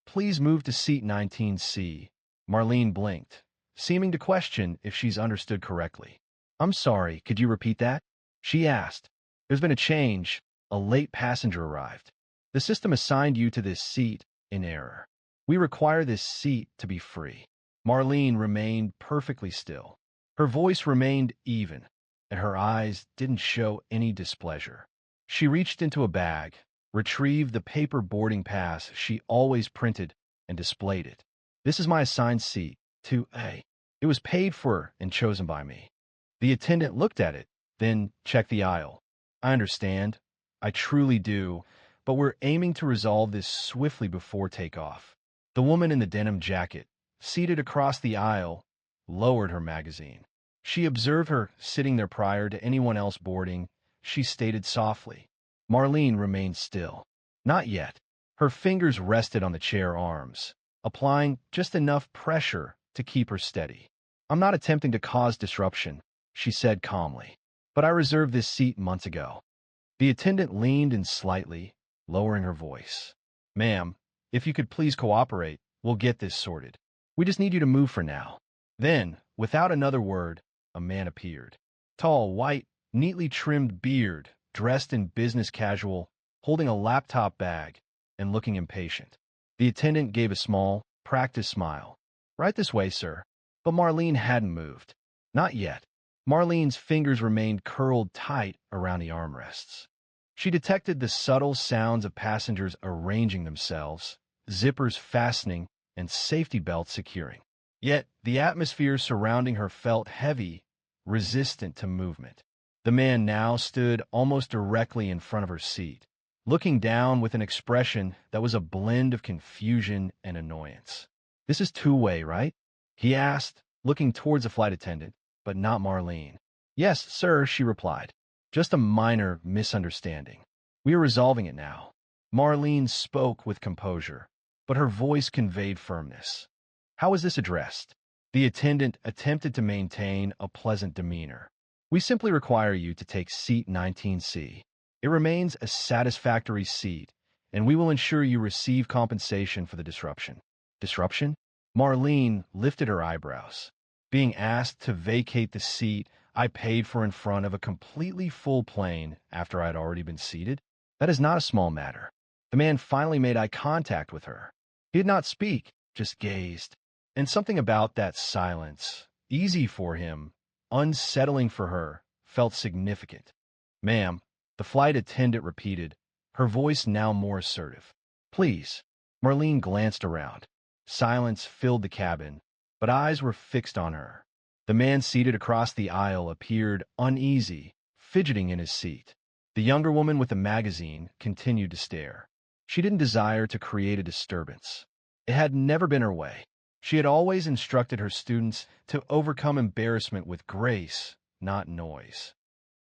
Please move to seat 19C. Marlene blinked, seeming to question if she's understood correctly. "I'm sorry, could you repeat that?" she asked. "There's been a change. A late passenger arrived. The system assigned you to this seat in error. We require this seat to be free." Marlene remained perfectly still. Her voice remained even, and her eyes didn't show any displeasure. She reached into a bag, retrieved the paper boarding pass she always printed, and displayed it. "This is my assigned seat, 2A. It was paid for and chosen by me." The attendant looked at it, then checked the aisle. "I understand. I truly do, but we're aiming to resolve this swiftly before takeoff." The woman in the denim jacket, seated across the aisle, lowered her magazine. She observed her sitting there prior to anyone else boarding. She stated softly. Marlene remained still. "Not yet." Her fingers rested on the chair arms, applying just enough pressure to keep her steady. "I'm not attempting to cause disruption," she said calmly, "but I reserved this seat months ago." The attendant leaned in slightly, lowering her voice. "Ma'am, if you could please cooperate, we'll get this sorted. We just need you to move for now." Then, without another word, a man appeared. Tall, white, neatly trimmed beard, dressed in business casual, holding a laptop bag, and looking impatient. The attendant gave a small, practiced smile. "Right this way, sir." But Marlene hadn't moved. Not yet. Marlene's fingers remained curled tight around the armrests. She detected the subtle sounds of passengers arranging themselves, zippers fastening, and safety belts securing. Yet the atmosphere surrounding her felt heavy, resistant to movement. The man now stood almost directly in front of her seat, looking down with an expression that was a blend of confusion and annoyance. "This is two-way, right?" he asked, looking towards the flight attendant, but not Marlene. "Yes, sir," she replied. "Just a minor misunderstanding. We are resolving it now." Marlene spoke with composure, but her voice conveyed firmness. "How is this addressed?" The attendant attempted to maintain a pleasant demeanor. We simply require you to take seat 19C. It remains a satisfactory seat, and we will ensure you receive compensation for the disruption. Disruption? Marlene lifted her eyebrows. Being asked to vacate the seat I paid for in front of a completely full plane after I had already been seated? That is not a small matter. The man finally made eye contact with her. He did not speak, just gazed. And something about that silence, easy for him, unsettling for her, felt significant. Ma'am, the flight attendant repeated, her voice now more assertive. Please. Marlene glanced around. Silence filled the cabin, but eyes were fixed on her. The man seated across the aisle appeared uneasy, fidgeting in his seat. The younger woman with the magazine continued to stare. She didn't desire to create a disturbance. It had never been her way. She had always instructed her students to overcome embarrassment with grace, not noise.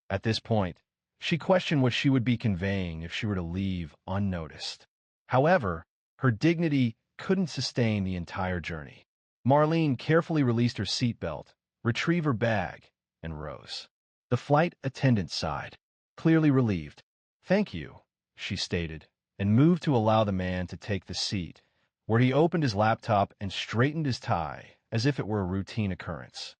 At this point, she questioned what she would be conveying if she were to leave unnoticed. However, her dignity couldn't sustain the entire journey. Marlene carefully released her seatbelt, retrieved her bag, and rose. The flight attendant sighed, clearly relieved. Thank you, she stated, and moved to allow the man to take the seat, where he opened his laptop and straightened his tie as if it were a routine occurrence.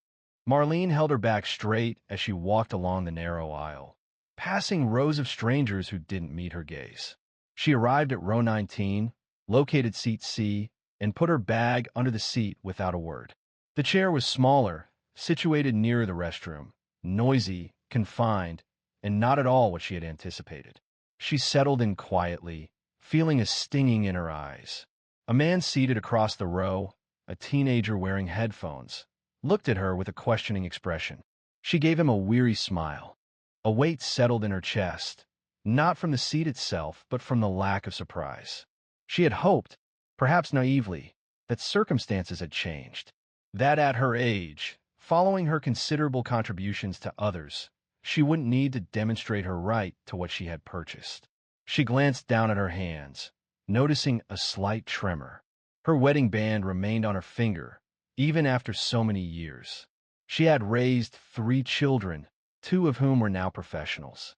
Marlene held her back straight as she walked along the narrow aisle, passing rows of strangers who didn't meet her gaze. She arrived at row 19, located seat C, and put her bag under the seat without a word. The chair was smaller, situated nearer the restroom, noisy, confined, and not at all what she had anticipated. She settled in quietly, feeling a stinging in her eyes. A man seated across the row, a teenager wearing headphones, looked at her with a questioning expression. She gave him a weary smile. A weight settled in her chest, not from the seat itself, but from the lack of surprise. She had hoped, perhaps naively, that circumstances had changed. That at her age, following her considerable contributions to others, she wouldn't need to demonstrate her right to what she had purchased. She glanced down at her hands, noticing a slight tremor. Her wedding band remained on her finger, even after so many years. She had raised 3 children, 2 of whom were now professionals.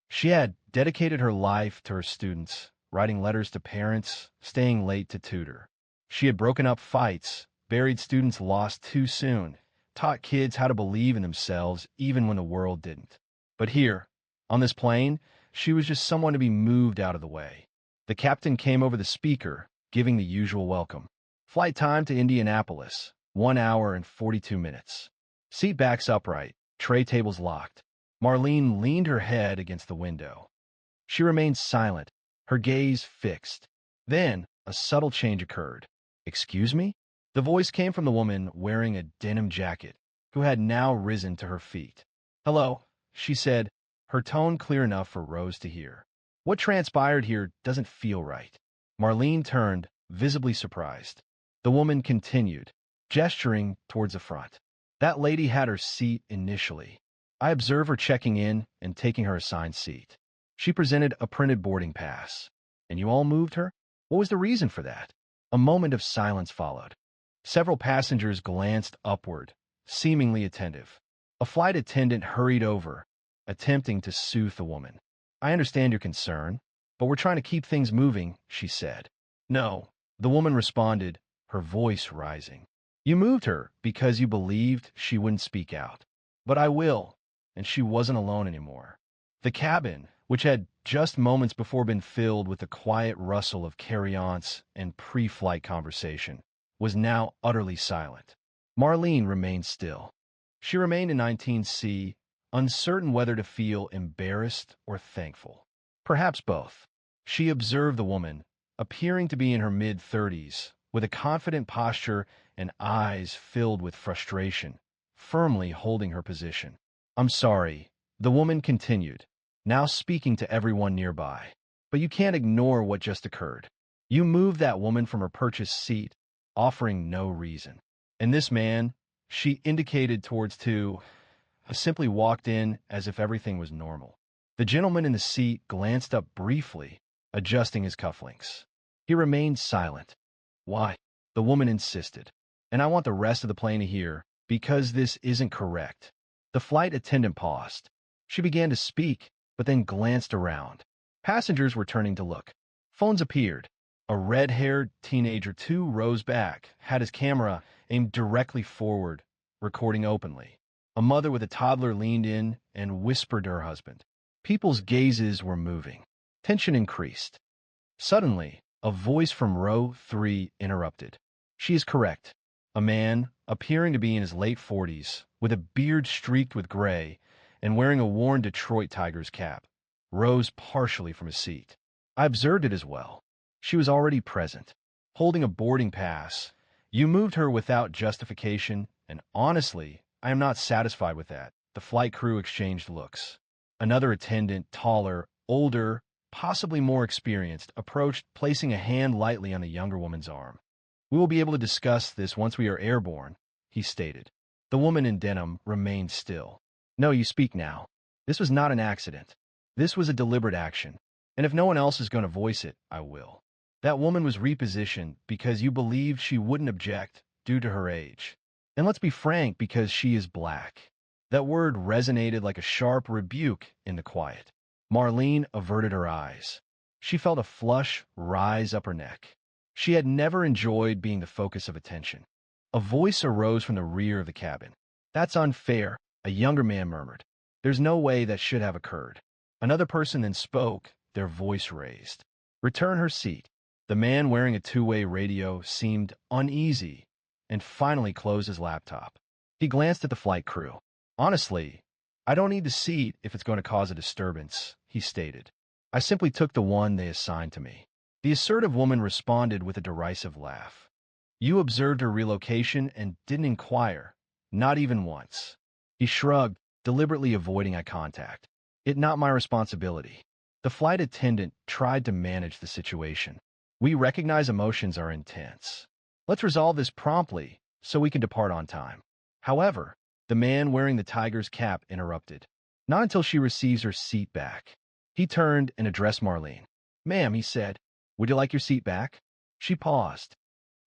She had dedicated her life to her students, writing letters to parents, staying late to tutor. She had broken up fights, buried students lost too soon, taught kids how to believe in themselves even when the world didn't. But here, on this plane, she was just someone to be moved out of the way. The captain came over the speaker, giving the usual welcome. Flight time to Indianapolis, 1 hour and 42 minutes. Seat backs upright, tray tables locked. Marlene leaned her head against the window. She remained silent, her gaze fixed. Then, a subtle change occurred. Excuse me? The voice came from the woman wearing a denim jacket, who had now risen to her feet. Hello, she said, her tone clear enough for Rose to hear. What transpired here doesn't feel right. Marlene turned, visibly surprised. The woman continued, gesturing towards the front. That lady had her seat initially. I observed her checking in and taking her assigned seat. She presented a printed boarding pass. And you all moved her? What was the reason for that? A moment of silence followed. Several passengers glanced upward, seemingly attentive. A flight attendant hurried over, attempting to soothe the woman. I understand your concern, but we're trying to keep things moving, she said. No, the woman responded, her voice rising. You moved her because you believed she wouldn't speak out. But I will, and she wasn't alone anymore. The cabin, which had just moments before been filled with the quiet rustle of carry-ons and pre-flight conversation, was now utterly silent. Marlene remained still. She remained in 19C, uncertain whether to feel embarrassed or thankful. Perhaps both. She observed the woman, appearing to be in her mid-30s, with a confident posture and eyes filled with frustration, firmly holding her position. I'm sorry, the woman continued, now speaking to everyone nearby. But you can't ignore what just occurred. You moved that woman from her purchased seat, offering no reason. And this man, she indicated towards 2, simply walked in as if everything was normal. The gentleman in the seat glanced up briefly, adjusting his cufflinks. He remained silent. Why? The woman insisted. And I want the rest of the plane to hear, because this isn't correct. The flight attendant paused. She began to speak, but then glanced around. Passengers were turning to look. Phones appeared. A red-haired teenager 2 rows back had his camera aimed directly forward, recording openly. A mother with a toddler leaned in and whispered to her husband. People's gazes were moving. Tension increased. Suddenly, a voice from row 3 interrupted. She is correct. A man, appearing to be in his late 40s, with a beard streaked with gray and wearing a worn Detroit Tigers cap, rose partially from his seat. I observed it as well. She was already present, holding a boarding pass. You moved her without justification, and honestly, I am not satisfied with that. The flight crew exchanged looks. Another attendant, taller, older, possibly more experienced, approached, placing a hand lightly on the younger woman's arm. We will be able to discuss this once we are airborne, he stated. The woman in denim remained still. No, you speak now. This was not an accident. This was a deliberate action. And if no one else is going to voice it, I will. That woman was repositioned because you believed she wouldn't object due to her age. And let's be frank, because she is black. That word resonated like a sharp rebuke in the quiet. Marlene averted her eyes. She felt a flush rise up her neck. She had never enjoyed being the focus of attention. A voice arose from the rear of the cabin. That's unfair, a younger man murmured. There's no way that should have occurred. Another person then spoke, their voice raised. Return her seat. The man wearing a two-way radio seemed uneasy and finally closed his laptop. He glanced at the flight crew. Honestly, I don't need the seat if it's going to cause a disturbance, he stated. I simply took the one they assigned to me. The assertive woman responded with a derisive laugh. You observed her relocation and didn't inquire, not even once. He shrugged, deliberately avoiding eye contact. It's not my responsibility. The flight attendant tried to manage the situation. We recognize emotions are intense. Let's resolve this promptly so we can depart on time. However, the man wearing the Tiger's cap interrupted. Not until she receives her seat back. He turned and addressed Marlene. Ma'am, he said, would you like your seat back? She paused.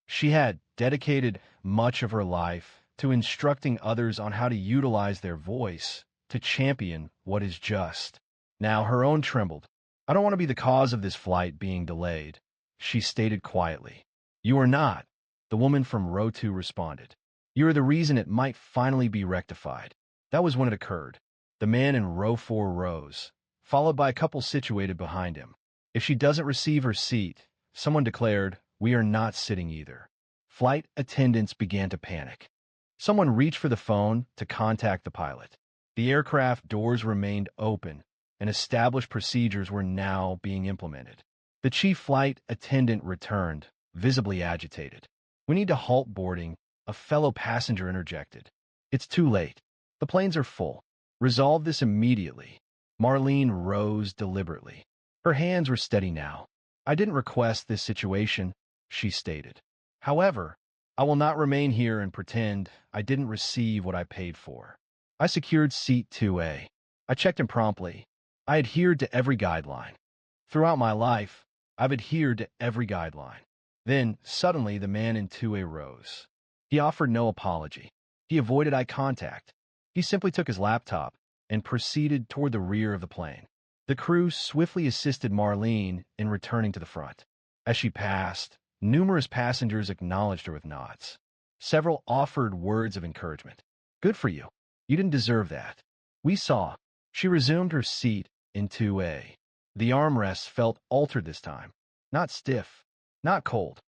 She had dedicated much of her life to instructing others on how to utilize their voice to champion what is just. Now her own trembled. I don't want to be the cause of this flight being delayed, she stated quietly. You are not, the woman from row 2 responded. You are the reason it might finally be rectified. That was when it occurred. The man in row 4 rose, followed by a couple situated behind him. If she doesn't receive her seat, someone declared, we are not sitting either. Flight attendants began to panic. Someone reached for the phone to contact the pilot. The aircraft doors remained open, and established procedures were now being implemented. The chief flight attendant returned, visibly agitated. We need to halt boarding, a fellow passenger interjected. It's too late. The planes are full. Resolve this immediately. Marlene rose deliberately. Her hands were steady now. I didn't request this situation, she stated. However, I will not remain here and pretend I didn't receive what I paid for. I secured seat 2A. I checked in promptly. I adhered to every guideline. Throughout my life, I've adhered to every guideline. Then, suddenly, the man in 2A rose. He offered no apology. He avoided eye contact. He simply took his laptop and proceeded toward the rear of the plane. The crew swiftly assisted Marlene in returning to the front. As she passed, numerous passengers acknowledged her with nods. Several offered words of encouragement. Good for you. You didn't deserve that. We saw. She resumed her seat in 2A. The armrests felt altered this time. Not stiff, not cold.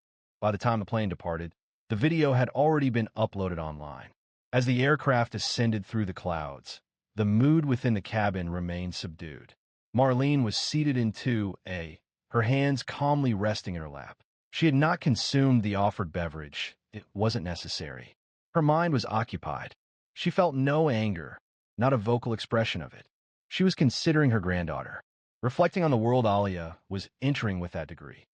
By the time the plane departed, the video had already been uploaded online. As the aircraft ascended through the clouds, the mood within the cabin remained subdued. Marlene was seated in 2A, her hands calmly resting in her lap. She had not consumed the offered beverage. It wasn't necessary. Her mind was occupied. She felt no anger, not a vocal expression of it. She was considering her granddaughter, reflecting on the world Alia was entering with that degree.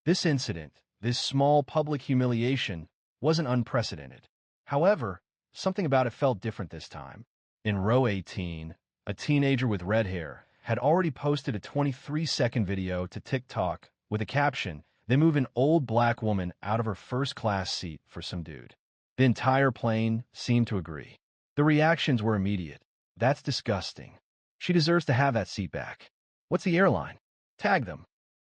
This incident, this small public humiliation, wasn't unprecedented. However, something about it felt different this time. In row 18, a teenager with red hair had already posted a 23-second video to TikTok with a caption, "They move an old black woman out of her first-class seat for some dude." The entire plane seemed to agree. The reactions were immediate. That's disgusting. She deserves to have that seat back. What's the airline? Tag them.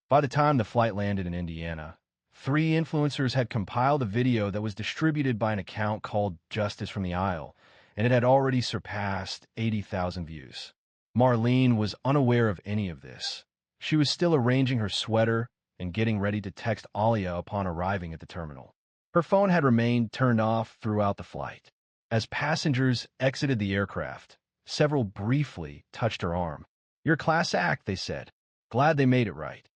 By the time the flight landed in Indiana, 3 influencers had compiled a video that was distributed by an account called Justice from the Aisle, and it had already surpassed 80,000 views. Marlene was unaware of any of this. She was still arranging her sweater and getting ready to text Alia upon arriving at the terminal. Her phone had remained turned off throughout the flight. As passengers exited the aircraft, several briefly touched her arm. "Your class act," they said. "Glad they made it right."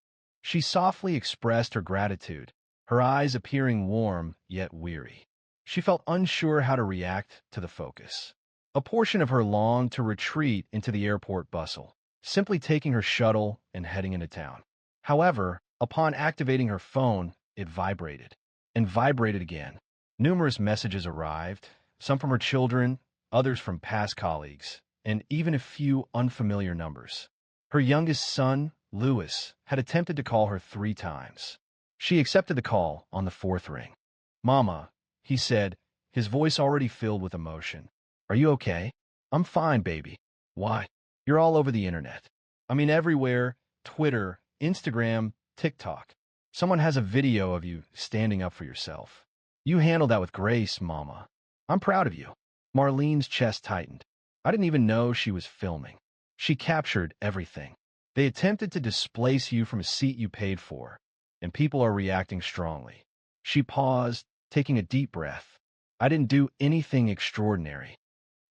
She softly expressed her gratitude, her eyes appearing warm yet weary. She felt unsure how to react to the focus. A portion of her longed to retreat into the airport bustle, simply taking her shuttle and heading into town. However, upon activating her phone, it vibrated, and vibrated again. Numerous messages arrived, some from her children, others from past colleagues, and even a few unfamiliar numbers. Her youngest son, Louis, had attempted to call her 3 times. She accepted the call on the 4th ring. "Mama," he said, his voice already filled with emotion. "Are you okay?" "I'm fine, baby." "Why? You're all over the internet. I mean everywhere, Twitter, Instagram, TikTok. Someone has a video of you standing up for yourself. You handled that with grace, Mama. I'm proud of you." Marlene's chest tightened. I didn't even know she was filming. She captured everything. They attempted to displace you from a seat you paid for, and people are reacting strongly. She paused, taking a deep breath. "I didn't do anything extraordinary."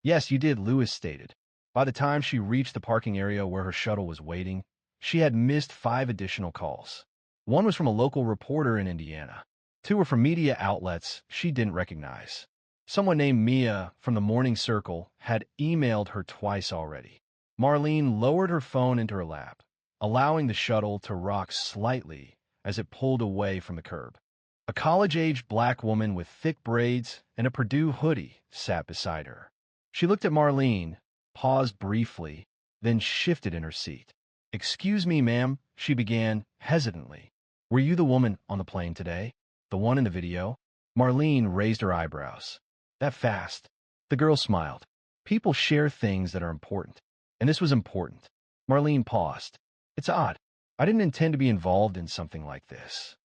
"Yes, you did," Louis stated. By the time she reached the parking area where her shuttle was waiting, she had missed 5 additional calls. One was from a local reporter in Indiana. 2 were from media outlets she didn't recognize. Someone named Mia from the Morning Circle had emailed her twice already. Marlene lowered her phone into her lap, allowing the shuttle to rock slightly as it pulled away from the curb. A college-aged black woman with thick braids and a Purdue hoodie sat beside her. She looked at Marlene, paused briefly, then shifted in her seat. "Excuse me, ma'am," she began hesitantly. "Were you the woman on the plane today? The one in the video?" Marlene raised her eyebrows. "That fast?" The girl smiled. "People share things that are important, and this was important." Marlene paused. "It's odd. I didn't intend to be involved in something like this."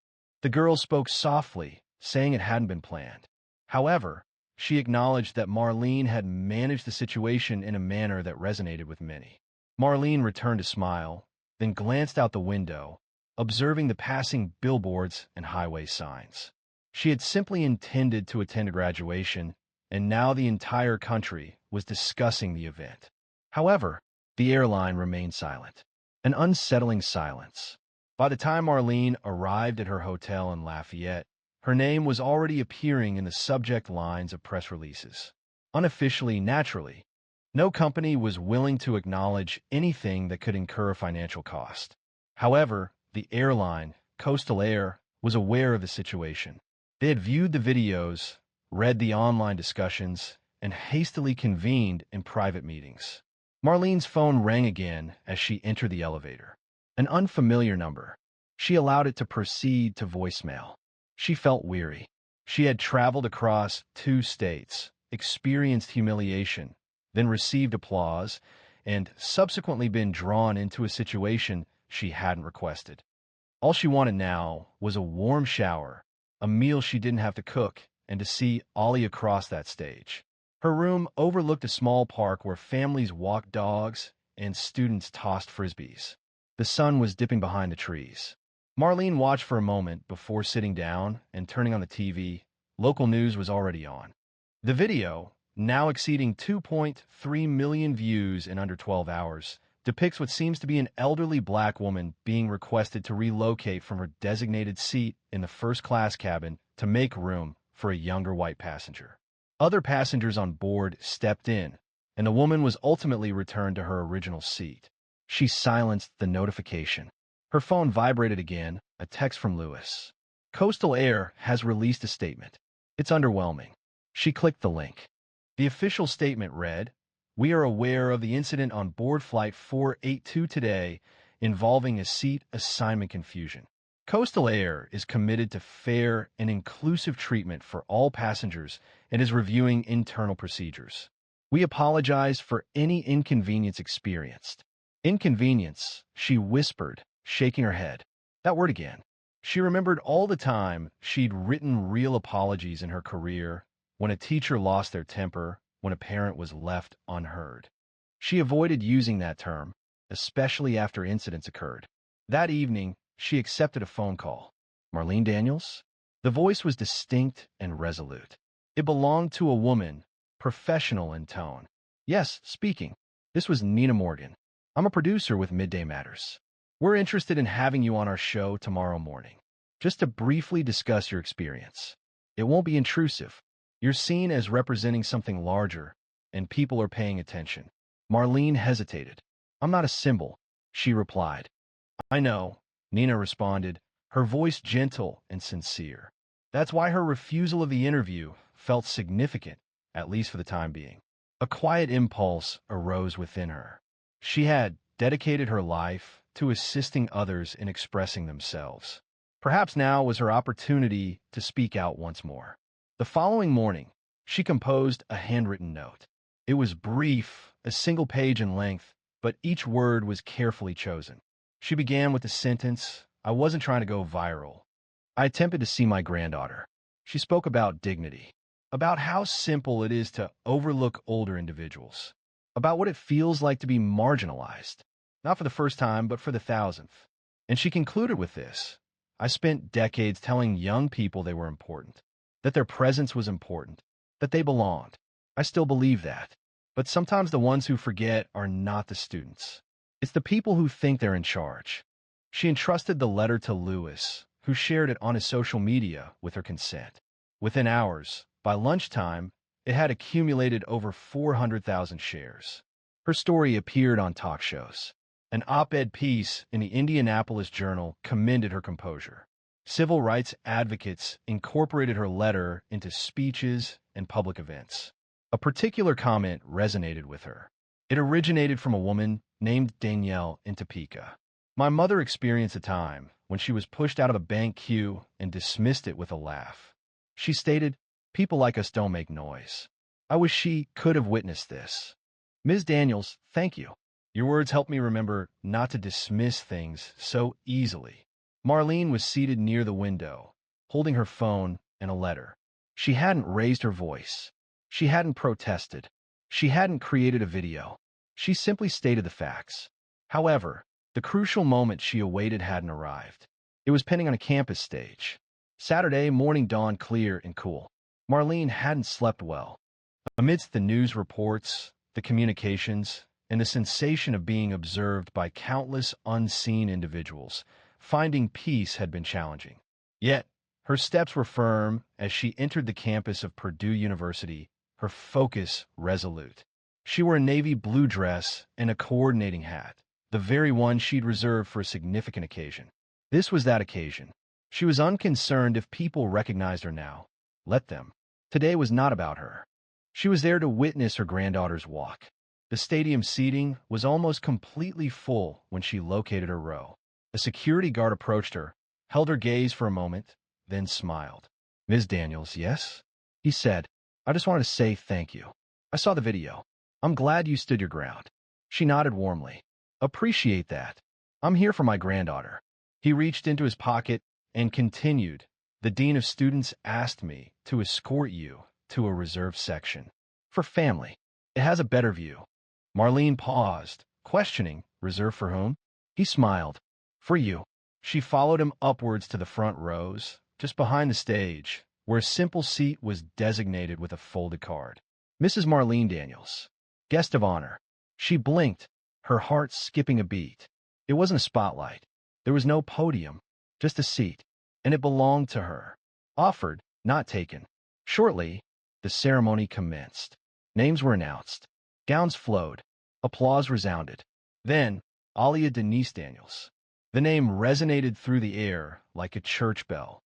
The girl spoke softly, saying it hadn't been planned. However, she acknowledged that Marlene had managed the situation in a manner that resonated with many. Marlene returned a smile, then glanced out the window, observing the passing billboards and highway signs. She had simply intended to attend a graduation, and now the entire country was discussing the event. However, the airline remained silent, an unsettling silence. By the time Marlene arrived at her hotel in Lafayette, her name was already appearing in the subject lines of press releases. Unofficially, naturally, no company was willing to acknowledge anything that could incur a financial cost. However, the airline, Coastal Air, was aware of the situation. They had viewed the videos, read the online discussions, and hastily convened in private meetings. Marlene's phone rang again as she entered the elevator. An unfamiliar number. She allowed it to proceed to voicemail. She felt weary. She had traveled across 2 states, experienced humiliation, then received applause, and subsequently been drawn into a situation she hadn't requested. All she wanted now was a warm shower, a meal she didn't have to cook, and to see Ollie across that stage. Her room overlooked a small park where families walked dogs and students tossed frisbees. The sun was dipping behind the trees. Marlene watched for a moment before sitting down and turning on the TV. Local news was already on. The video, now exceeding 2.3 million views in under 12 hours, depicts what seems to be an elderly black woman being requested to relocate from her designated seat in the first-class cabin to make room for a younger white passenger. Other passengers on board stepped in, and the woman was ultimately returned to her original seat. She silenced the notification. Her phone vibrated again, a text from Louis. "Coastal Air has released a statement. It's underwhelming." She clicked the link. The official statement read, "We are aware of the incident on board Flight 482 today involving a seat assignment confusion. Coastal Air is committed to fair and inclusive treatment for all passengers and is reviewing internal procedures. We apologize for any inconvenience experienced. Inconvenience, she whispered, shaking her head. That word again. She remembered all the time she'd written real apologies in her career, when a teacher lost their temper, when a parent was left unheard. She avoided using that term, especially after incidents occurred. That evening, she accepted a phone call. Marlene Daniels? The voice was distinct and resolute. It belonged to a woman, professional in tone. Yes, speaking. This was Nina Morgan. I'm a producer with Midday Matters. We're interested in having you on our show tomorrow morning, just to briefly discuss your experience. It won't be intrusive. You're seen as representing something larger, and people are paying attention. Marlene hesitated. I'm not a symbol, she replied. I know, Nina responded, her voice gentle and sincere. That's why her refusal of the interview felt significant, at least for the time being. A quiet impulse arose within her. She had dedicated her life to assisting others in expressing themselves. Perhaps now was her opportunity to speak out once more. The following morning, she composed a handwritten note. It was brief, a single page in length, but each word was carefully chosen. She began with the sentence, I wasn't trying to go viral. I attempted to see my granddaughter. She spoke about dignity, about how simple it is to overlook older individuals, about what it feels like to be marginalized, not for the first time, but for the thousandth. And she concluded with this. I spent decades telling young people they were important, that their presence was important, that they belonged. I still believe that. But sometimes the ones who forget are not the students. It's the people who think they're in charge. She entrusted the letter to Lewis, who shared it on his social media with her consent. Within hours, by lunchtime, it had accumulated over 400,000 shares. Her story appeared on talk shows. An op-ed piece in the Indianapolis Journal commended her composure. Civil rights advocates incorporated her letter into speeches and public events. A particular comment resonated with her. It originated from a woman named Danielle in Topeka. My mother experienced a time when she was pushed out of a bank queue and dismissed it with a laugh. She stated, people like us don't make noise. I wish she could have witnessed this. Ms. Daniels, thank you. Your words helped me remember not to dismiss things so easily. Marlene was seated near the window, holding her phone and a letter. She hadn't raised her voice. She hadn't protested. She hadn't created a video. She simply stated the facts. However, the crucial moment she awaited hadn't arrived. It was pending on a campus stage. Saturday morning dawned clear and cool. Marlene hadn't slept well. Amidst the news reports, the communications, and the sensation of being observed by countless unseen individuals, finding peace had been challenging. Yet, her steps were firm as she entered the campus of Purdue University, her focus resolute. She wore a navy blue dress and a coordinating hat, the very one she'd reserved for a significant occasion. This was that occasion. She was unconcerned if people recognized her now. Let them. Today was not about her. She was there to witness her granddaughter's walk. The stadium seating was almost completely full when she located her row. A security guard approached her, held her gaze for a moment, then smiled. Ms. Daniels, yes? He said, I just wanted to say thank you. I saw the video. I'm glad you stood your ground. She nodded warmly. Appreciate that. I'm here for my granddaughter. He reached into his pocket and continued. The dean of students asked me to escort you to a reserved section. For family. It has a better view. Marlene paused, questioning, reserved for whom? He smiled. For you. She followed him upwards to the front rows, just behind the stage, where a simple seat was designated with a folded card. Mrs. Marlene Daniels, guest of honor. She blinked, her heart skipping a beat. It wasn't a spotlight. There was no podium, just a seat, and it belonged to her. Offered, not taken. Shortly, the ceremony commenced. Names were announced. Gowns flowed. Applause resounded. Then, Alia Denise Daniels. The name resonated through the air like a church bell.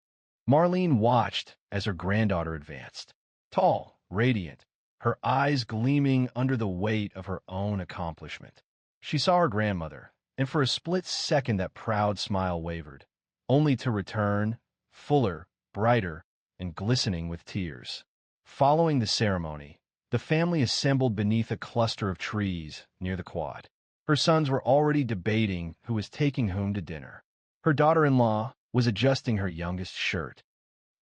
Marlene watched as her granddaughter advanced. Tall, radiant, her eyes gleaming under the weight of her own accomplishment. She saw her grandmother, and for a split second that proud smile wavered, only to return, fuller, brighter, and glistening with tears. Following the ceremony, The family assembled beneath a cluster of trees near the quad. Her sons were already debating who was taking whom to dinner. Her daughter-in-law was adjusting her youngest shirt.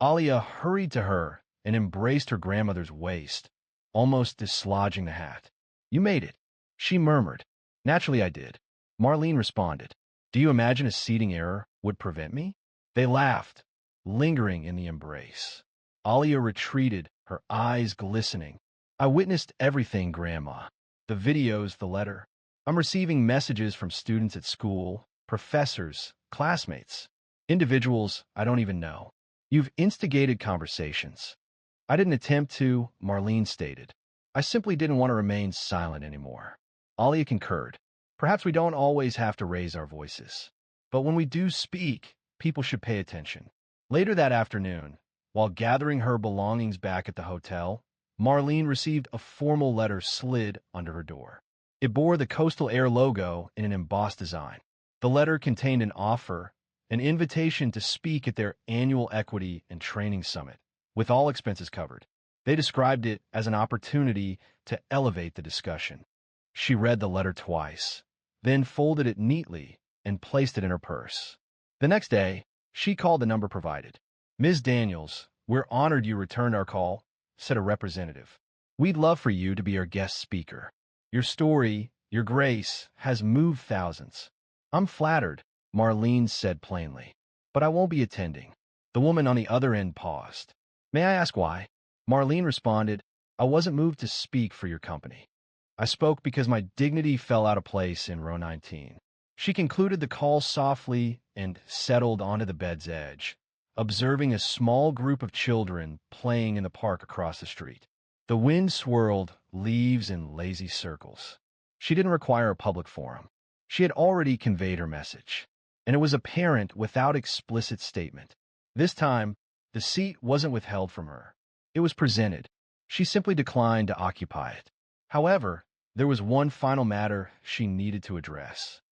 Alia hurried to her and embraced her grandmother's waist, almost dislodging the hat. "You made it," she murmured. "Naturally I did," Marlene responded. "Do you imagine a seating error would prevent me?" They laughed, lingering in the embrace. Alia retreated, her eyes glistening. "I witnessed everything, Grandma. The videos, the letter. I'm receiving messages from students at school, professors, classmates, individuals I don't even know. You've instigated conversations." "I didn't attempt to," Marlene stated. "I simply didn't want to remain silent anymore." Alia concurred. "Perhaps we don't always have to raise our voices. But when we do speak, people should pay attention." Later that afternoon, while gathering her belongings back at the hotel, Marlene received a formal letter slid under her door. It bore the Coastal Air logo in an embossed design. The letter contained an offer, an invitation to speak at their annual Equity and Training Summit, with all expenses covered. They described it as an opportunity to elevate the discussion. She read the letter twice, then folded it neatly and placed it in her purse. The next day, she called the number provided. "Ms. Daniels, we're honored you returned our call," said a representative. "We'd love for you to be our guest speaker. Your story, your grace, has moved thousands." "I'm flattered," Marlene said plainly, "but I won't be attending." The woman on the other end paused. "May I ask why?" Marlene responded, "I wasn't moved to speak for your company. I spoke because my dignity fell out of place in row 19. She concluded the call softly and settled onto the bed's edge, observing a small group of children playing in the park across the street. The wind swirled leaves in lazy circles. She didn't require a public forum. She had already conveyed her message, and it was apparent without explicit statement. This time, the seat wasn't withheld from her. It was presented. She simply declined to occupy it. However, there was one final matter she needed to address.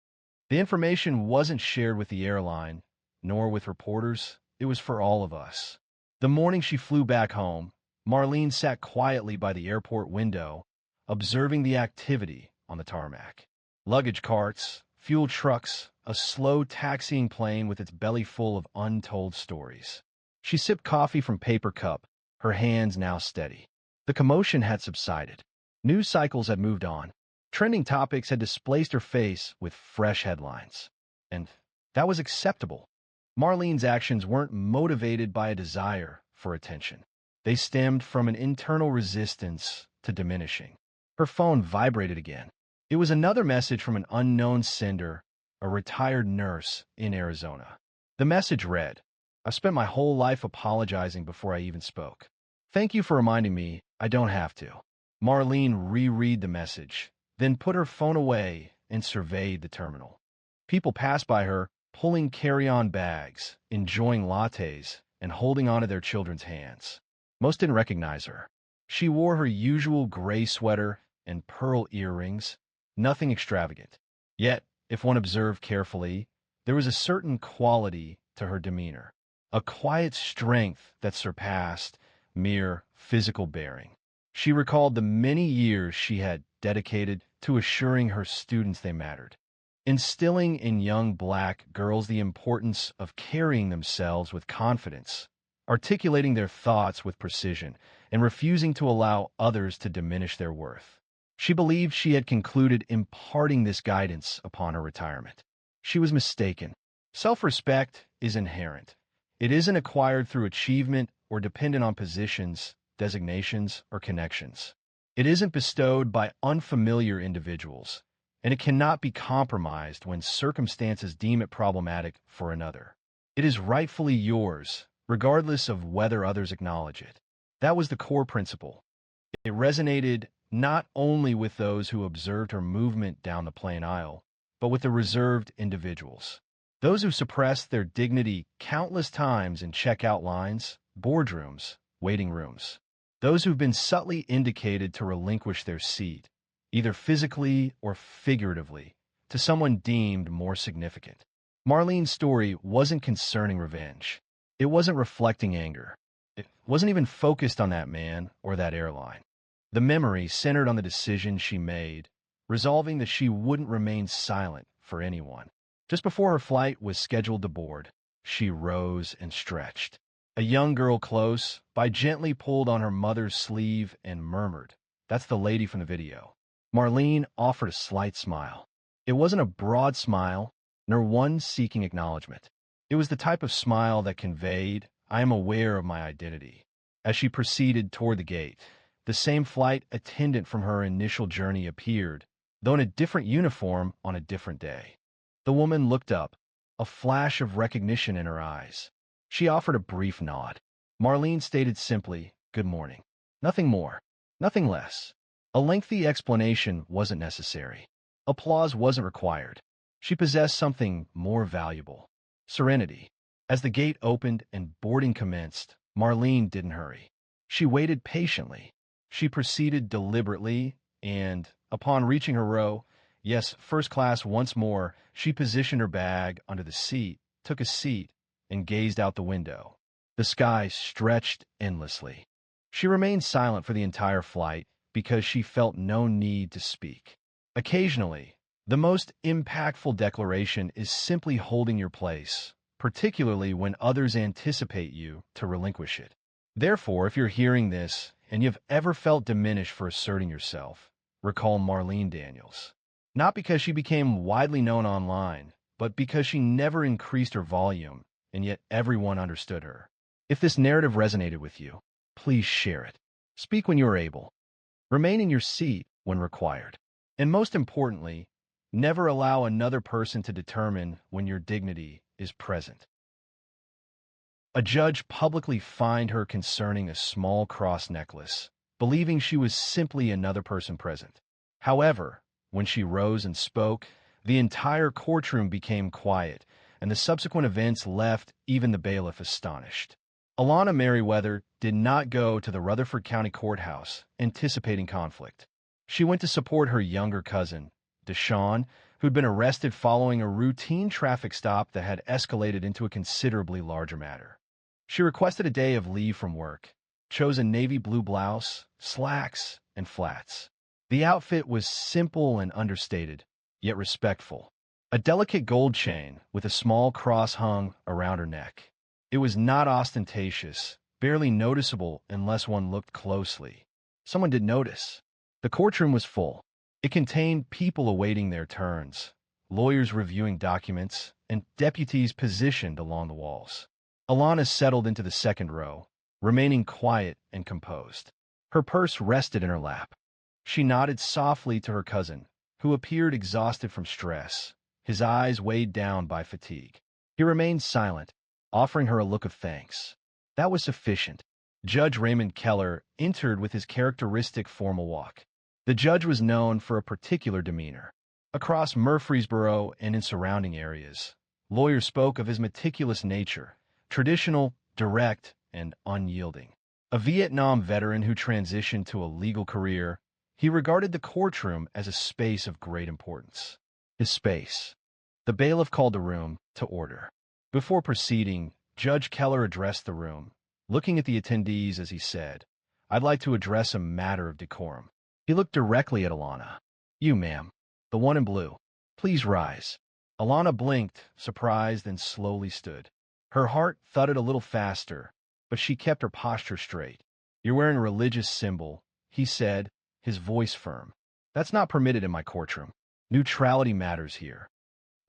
The information wasn't shared with the airline, nor with reporters. It was for all of us. The morning she flew back home, Marlene sat quietly by the airport window, observing the activity on the tarmac. Luggage carts, fuel trucks, a slow taxiing plane with its belly full of untold stories. She sipped coffee from paper cup, her hands now steady. The commotion had subsided. News cycles had moved on. Trending topics had displaced her face with fresh headlines. And that was acceptable. Marlene's actions weren't motivated by a desire for attention. They stemmed from an internal resistance to diminishing. Her phone vibrated again. It was another message from an unknown sender, a retired nurse in Arizona. The message read, "I've spent my whole life apologizing before I even spoke. Thank you for reminding me I don't have to." Marlene reread the message, then put her phone away and surveyed the terminal. People passed by her, pulling carry-on bags, enjoying lattes, and holding onto their children's hands. Most didn't recognize her. She wore her usual gray sweater and pearl earrings, nothing extravagant. Yet, if one observed carefully, there was a certain quality to her demeanor, a quiet strength that surpassed mere physical bearing. She recalled the many years she had dedicated to assuring her students they mattered, instilling in young black girls the importance of carrying themselves with confidence, articulating their thoughts with precision, and refusing to allow others to diminish their worth. She believed she had concluded imparting this guidance upon her retirement. She was mistaken. Self-respect is inherent. It isn't acquired through achievement or dependent on positions, designations, or connections. It isn't bestowed by unfamiliar individuals, and it cannot be compromised when circumstances deem it problematic for another. It is rightfully yours, regardless of whether others acknowledge it. That was the core principle. It resonated not only with those who observed her movement down the plane aisle, but with the reserved individuals. Those who suppressed their dignity countless times in checkout lines, boardrooms, waiting rooms. Those who've been subtly indicated to relinquish their seat, either physically or figuratively, to someone deemed more significant. Marlene's story wasn't concerning revenge. It wasn't reflecting anger. It wasn't even focused on that man or that airline. The memory centered on the decision she made, resolving that she wouldn't remain silent for anyone. Just before her flight was scheduled to board, she rose and stretched. A young girl close by gently pulled on her mother's sleeve and murmured, "That's the lady from the video." Marlene offered a slight smile. It wasn't a broad smile, nor one seeking acknowledgement. It was the type of smile that conveyed, "I am aware of my identity." As she proceeded toward the gate, the same flight attendant from her initial journey appeared, though in a different uniform on a different day. The woman looked up, a flash of recognition in her eyes. She offered a brief nod. Marlene stated simply, "Good morning." Nothing more, nothing less. A lengthy explanation wasn't necessary. Applause wasn't required. She possessed something more valuable: serenity. As the gate opened and boarding commenced, Marlene didn't hurry. She waited patiently. She proceeded deliberately, and, upon reaching her row, yes, first class once more, she positioned her bag under the seat, took a seat, and gazed out the window. The sky stretched endlessly. She remained silent for the entire flight because she felt no need to speak. Occasionally, the most impactful declaration is simply holding your place, particularly when others anticipate you to relinquish it. Therefore, if you're hearing this and you've ever felt diminished for asserting yourself, recall Marlene Daniels. Not because she became widely known online, but because she never increased her volume, and yet everyone understood her. If this narrative resonated with you, please share it. Speak when you are able. Remain in your seat when required. And most importantly, never allow another person to determine when your dignity is present. A judge publicly fined her concerning a small cross necklace, believing she was simply another person present. However, when she rose and spoke, the entire courtroom became quiet, and the subsequent events left even the bailiff astonished. Alana Merriweather did not go to the Rutherford County Courthouse, anticipating conflict. She went to support her younger cousin, Deshawn, who'd been arrested following a routine traffic stop that had escalated into a considerably larger matter. She requested a day of leave from work, chose a navy blue blouse, slacks, and flats. The outfit was simple and understated, yet respectful. A delicate gold chain with a small cross hung around her neck. It was not ostentatious, barely noticeable unless one looked closely. Someone did notice. The courtroom was full. It contained people awaiting their turns, lawyers reviewing documents, and deputies positioned along the walls. Alana settled into the second row, remaining quiet and composed. Her purse rested in her lap. She nodded softly to her cousin, who appeared exhausted from stress, his eyes weighed down by fatigue. He remained silent, offering her a look of thanks. That was sufficient. Judge Raymond Keller entered with his characteristic formal walk. The judge was known for a particular demeanor. Across Murfreesboro and in surrounding areas, lawyers spoke of his meticulous nature, traditional, direct, and unyielding. A Vietnam veteran who transitioned to a legal career, he regarded the courtroom as a space of great importance. His space. The bailiff called the room to order. Before proceeding, Judge Keller addressed the room, looking at the attendees as he said, "I'd like to address a matter of decorum." He looked directly at Alana. "You, ma'am, the one in blue. Please rise." Alana blinked, surprised, and slowly stood. Her heart thudded a little faster, but she kept her posture straight. "You're wearing a religious symbol," he said, his voice firm. "That's not permitted in my courtroom. Neutrality matters here."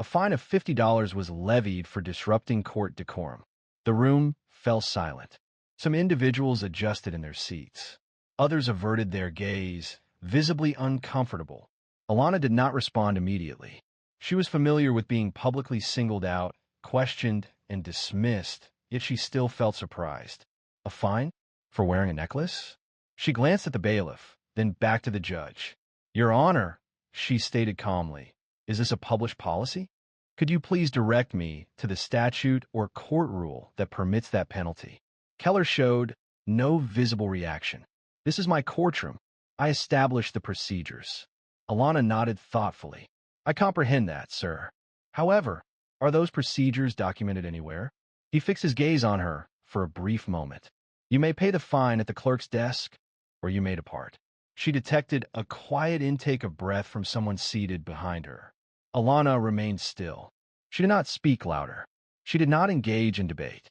A fine of $50 was levied for disrupting court decorum. The room fell silent. Some individuals adjusted in their seats. Others averted their gaze, visibly uncomfortable. Alana did not respond immediately. She was familiar with being publicly singled out, questioned, and dismissed, yet she still felt surprised. A fine? For wearing a necklace? She glanced at the bailiff, then back to the judge. "Your Honor," she stated calmly, "is this a published policy? Could you please direct me to the statute or court rule that permits that penalty?" Keller showed no visible reaction. "This is my courtroom. I established the procedures." Alana nodded thoughtfully. "I comprehend that, sir. However, are those procedures documented anywhere?" He fixed his gaze on her for a brief moment. "You may pay the fine at the clerk's desk, or you may depart." She detected a quiet intake of breath from someone seated behind her. Alana remained still. She did not speak louder. She did not engage in debate.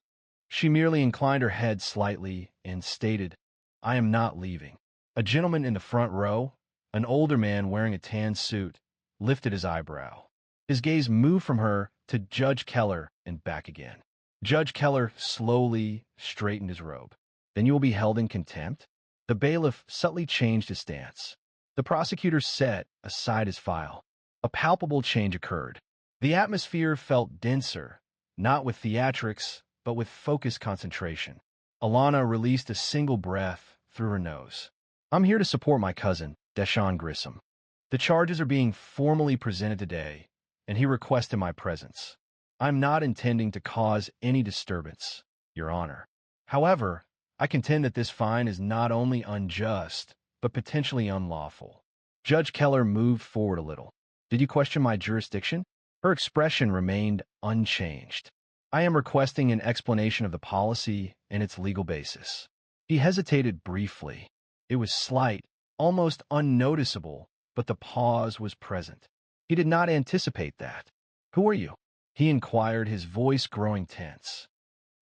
She merely inclined her head slightly and stated, "I am not leaving." A gentleman in the front row, an older man wearing a tan suit, lifted his eyebrow. His gaze moved from her to Judge Keller and back again. Judge Keller slowly straightened his robe. "Then you will be held in contempt?" The bailiff subtly changed his stance. The prosecutor set aside his file. A palpable change occurred. The atmosphere felt denser, not with theatrics, but with focused concentration. Alana released a single breath through her nose. "I'm here to support my cousin, Deshaun Grissom. The charges are being formally presented today, and he requested my presence. I'm not intending to cause any disturbance, Your Honor. However, I contend that this fine is not only unjust, but potentially unlawful." Judge Keller moved forward a little. "Did you question my jurisdiction?" Her expression remained unchanged. "I am requesting an explanation of the policy and its legal basis." He hesitated briefly. It was slight, almost unnoticeable, but the pause was present. He did not anticipate that. "Who are you?" he inquired, his voice growing tense.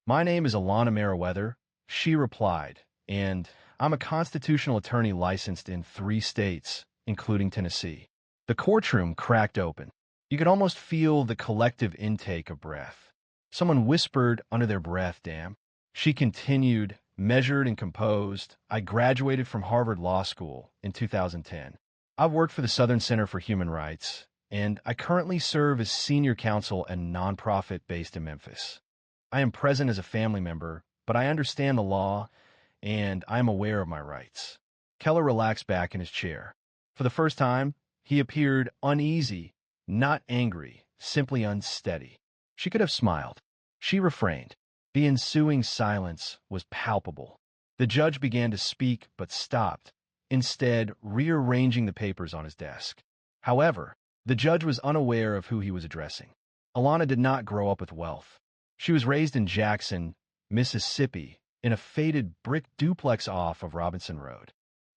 "My name is Alana Meriwether," she replied, "and I'm a constitutional attorney licensed in 3 states, including Tennessee." The courtroom cracked open. You could almost feel the collective intake of breath. Someone whispered under their breath, "Damn." She continued, measured and composed, "I graduated from Harvard Law School in 2010. I've worked for the Southern Center for Human Rights, and I currently serve as senior counsel at a nonprofit based in Memphis. I am present as a family member, but I understand the law, and I am aware of my rights." Keller relaxed back in his chair. For the first time, he appeared uneasy, not angry, simply unsteady. She could have smiled. She refrained. The ensuing silence was palpable. The judge began to speak, but stopped, instead rearranging the papers on his desk. However, the judge was unaware of who he was addressing. Alana did not grow up with wealth. She was raised in Jackson, Mississippi, in a faded brick duplex off of Robinson Road.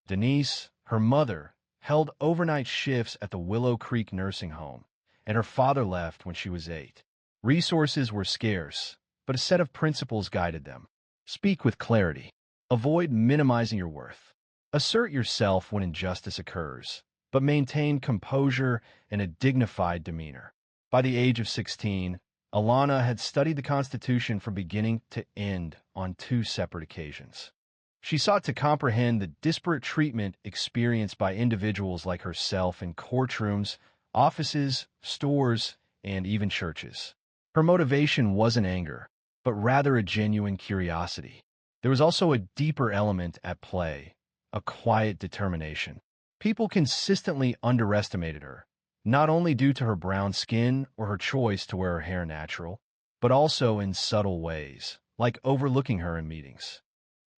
Denise, her mother, held overnight shifts at the Willow Creek nursing home, and her father left when she was 8. Resources were scarce, but a set of principles guided them. Speak with clarity. Avoid minimizing your worth. Assert yourself when injustice occurs, but maintain composure and a dignified demeanor. By the age of 16, Alana had studied the Constitution from beginning to end on 2 separate occasions. She sought to comprehend the disparate treatment experienced by individuals like herself in courtrooms, offices, stores, and even churches. Her motivation wasn't anger, but rather a genuine curiosity. There was also a deeper element at play, a quiet determination. People consistently underestimated her, not only due to her brown skin or her choice to wear her hair natural, but also in subtle ways, like overlooking her in meetings.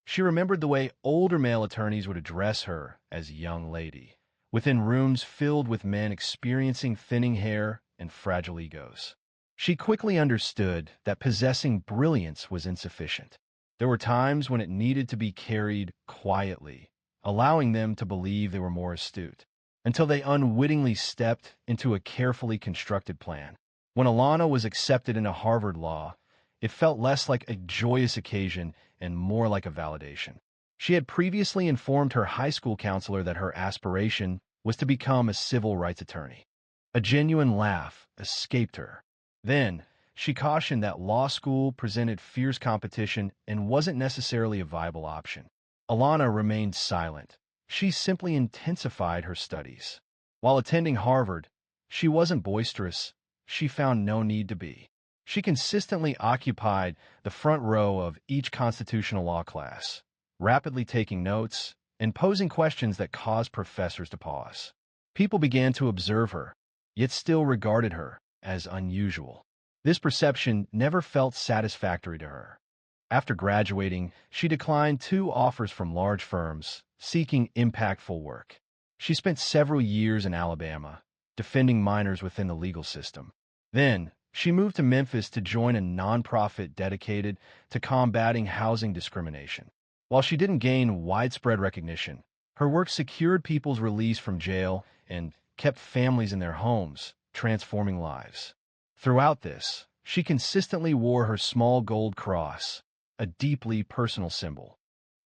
She remembered the way older male attorneys would address her as young lady, within rooms filled with men experiencing thinning hair and fragile egos. She quickly understood that possessing brilliance was insufficient. There were times when it needed to be carried quietly, allowing them to believe they were more astute, until they unwittingly stepped into a carefully constructed plan. When Alana was accepted into Harvard Law, it felt less like a joyous occasion and more like a validation. She had previously informed her high school counselor that her aspiration was to become a civil rights attorney. A genuine laugh escaped her. Then, she cautioned that law school presented fierce competition and wasn't necessarily a viable option. Alana remained silent. She simply intensified her studies. While attending Harvard, she wasn't boisterous. She found no need to be. She consistently occupied the front row of each constitutional law class, rapidly taking notes and posing questions that caused professors to pause. People began to observe her, yet still regarded her as unusual. This perception never felt satisfactory to her. After graduating, she declined 2 offers from large firms seeking impactful work. She spent several years in Alabama, defending minors within the legal system. Then, she moved to Memphis to join a nonprofit dedicated to combating housing discrimination. While she didn't gain widespread recognition, Her work secured people's release from jail and kept families in their homes, transforming lives. Throughout this, she consistently wore her small gold cross, a deeply personal symbol.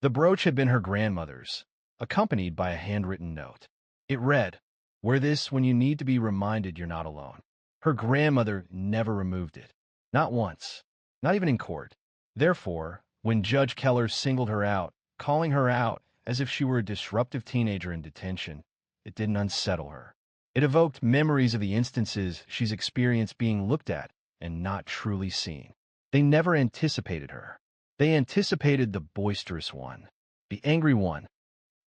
The brooch had been her grandmother's, accompanied by a handwritten note. It read, "Wear this when you need to be reminded you're not alone." Her grandmother never removed it. Not once. Not even in court. Therefore, when Judge Keller singled her out, calling her out as if she were a disruptive teenager in detention, it didn't unsettle her. It evoked memories of the instances she's experienced being looked at and not truly seen. They never anticipated her. They anticipated the boisterous one, the angry one.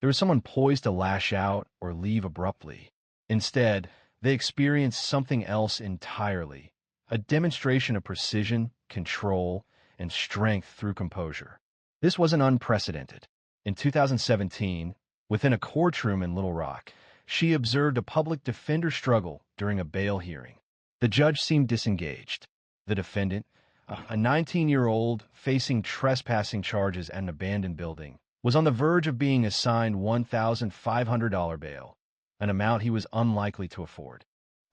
There was someone poised to lash out or leave abruptly. Instead, they experienced something else entirely, a demonstration of precision, control, and strength through composure. This wasn't unprecedented. In 2017, within a courtroom in Little Rock, she observed a public defender struggle during a bail hearing. The judge seemed disengaged. The defendant, a 19-year-old facing trespassing charges at an abandoned building, was on the verge of being assigned $1,500 bail, an amount he was unlikely to afford.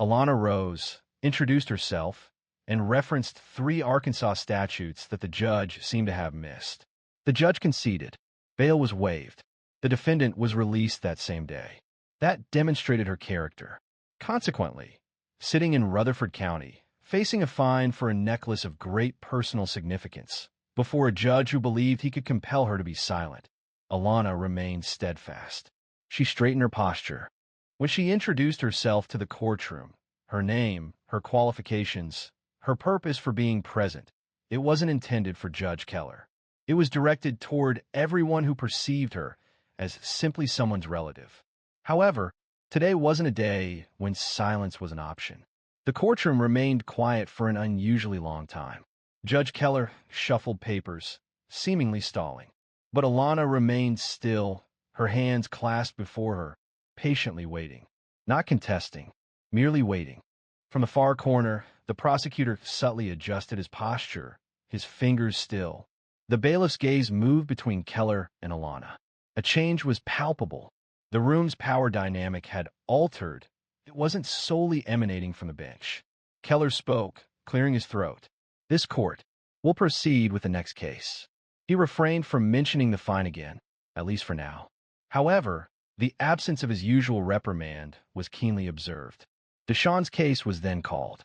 Alana rose, introduced herself, and referenced 3 Arkansas statutes that the judge seemed to have missed. The judge conceded. Bail was waived. The defendant was released that same day. That demonstrated her character. Consequently, sitting in Rutherford County, facing a fine for a necklace of great personal significance, before a judge who believed he could compel her to be silent, Alana remained steadfast. She straightened her posture. When she introduced herself to the courtroom, her name, her qualifications, her purpose for being present, it wasn't intended for Judge Keller. It was directed toward everyone who perceived her as simply someone's relative. However, today wasn't a day when silence was an option. The courtroom remained quiet for an unusually long time. Judge Keller shuffled papers, seemingly stalling. But Alana remained still, her hands clasped before her, patiently waiting. Not contesting, merely waiting. From the far corner, the prosecutor subtly adjusted his posture, his fingers still. The bailiff's gaze moved between Keller and Alana. A change was palpable. The room's power dynamic had altered. It wasn't solely emanating from the bench. Keller spoke, clearing his throat. "This court will proceed with the next case." He refrained from mentioning the fine again, at least for now. However, the absence of his usual reprimand was keenly observed. Deshawn's case was then called.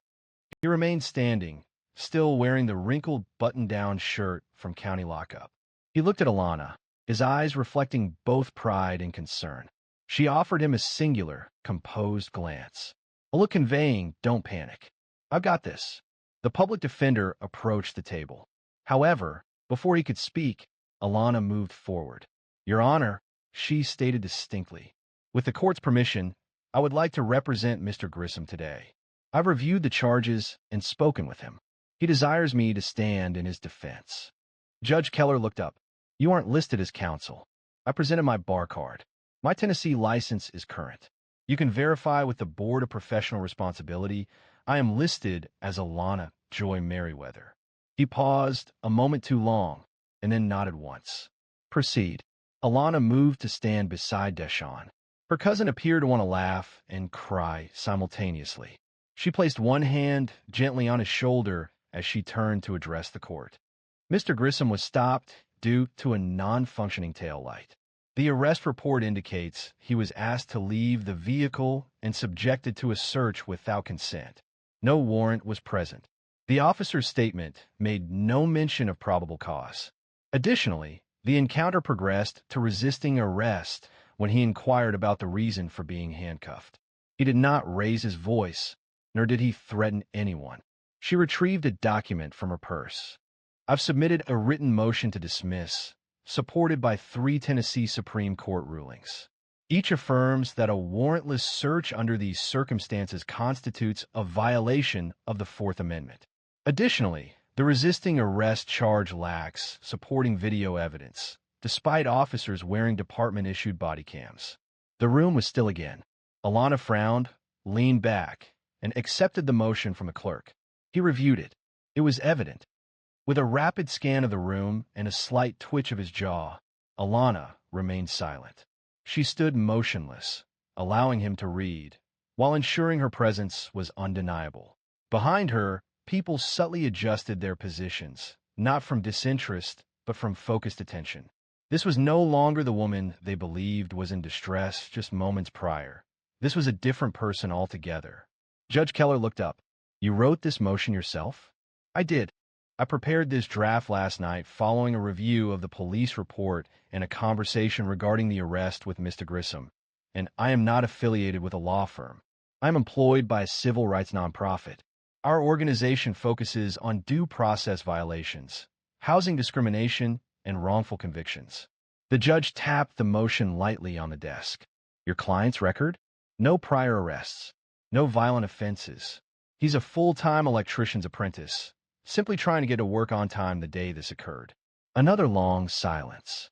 He remained standing, still wearing the wrinkled button-down shirt from county lockup. He looked at Alana, his eyes reflecting both pride and concern. She offered him a singular, composed glance, a look conveying, "Don't panic. I've got this." The public defender approached the table. However, before he could speak, Alana moved forward. "Your Honor," she stated distinctly, "with the court's permission, I would like to represent Mr. Grissom today. I've reviewed the charges and spoken with him. He desires me to stand in his defense." Judge Keller looked up. "You aren't listed as counsel. I presented my bar card. My Tennessee license is current. You can verify with the Board of Professional Responsibility I am listed as Alana Joy Merriweather." He paused a moment too long and then nodded once. "Proceed." Alana moved to stand beside Deshawn. Her cousin appeared to want to laugh and cry simultaneously. She placed one hand gently on his shoulder as she turned to address the court. Mr. Grissom was stopped due to a non-functioning tail light. The arrest report indicates he was asked to leave the vehicle and subjected to a search without consent. No warrant was present. The officer's statement made no mention of probable cause. Additionally, the encounter progressed to resisting arrest when he inquired about the reason for being handcuffed. He did not raise his voice, nor did he threaten anyone. She retrieved a document from her purse. "I've submitted a written motion to dismiss, supported by 3 Tennessee Supreme Court rulings. Each affirms that a warrantless search under these circumstances constitutes a violation of the Fourth Amendment. Additionally, the resisting arrest charge lacks supporting video evidence, despite officers wearing department-issued body cams." The room was still again. Alana frowned, leaned back, and accepted the motion from the clerk. He reviewed it. It was evident. With a rapid scan of the room and a slight twitch of his jaw, Alana remained silent. She stood motionless, allowing him to read, while ensuring her presence was undeniable. Behind her, people subtly adjusted their positions, not from disinterest, but from focused attention. This was no longer the woman they believed was in distress just moments prior. This was a different person altogether. Judge Keller looked up. You wrote this motion yourself? I did. I prepared this draft last night following a review of the police report and a conversation regarding the arrest with Mr. Grissom. And I am not affiliated with a law firm. I am employed by a civil rights nonprofit. Our organization focuses on due process violations, housing discrimination, and wrongful convictions. The judge tapped the motion lightly on the desk. Your client's record? No prior arrests. No violent offenses. He's a full-time electrician's apprentice, simply trying to get to work on time the day this occurred. Another long silence.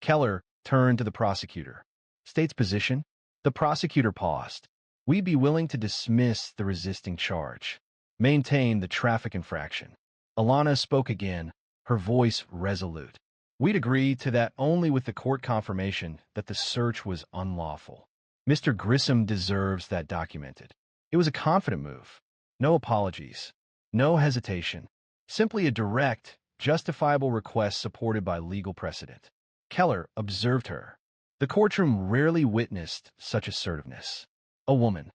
Keller turned to the prosecutor. State's position? The prosecutor paused. We'd be willing to dismiss the resisting charge. Maintain the traffic infraction. Alana spoke again, her voice resolute. We'd agree to that only with the court confirmation that the search was unlawful. Mr. Grissom deserves that documented. It was a confident move. No apologies. No hesitation. Simply a direct, justifiable request supported by legal precedent. Keller observed her. The courtroom rarely witnessed such assertiveness. A woman,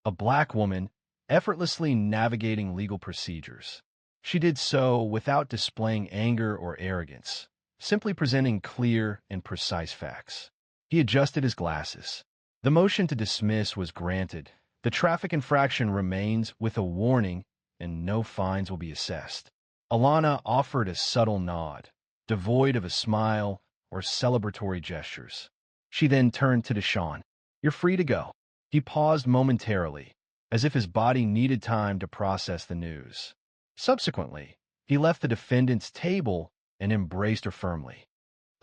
a black woman, effortlessly navigating legal procedures. She did so without displaying anger or arrogance, simply presenting clear and precise facts. He adjusted his glasses. The motion to dismiss was granted. The traffic infraction remains with a warning, and no fines will be assessed. Alana offered a subtle nod, devoid of a smile or celebratory gestures. She then turned to Deshawn. You're free to go. He paused momentarily, as if his body needed time to process the news. Subsequently, he left the defendant's table and embraced her firmly.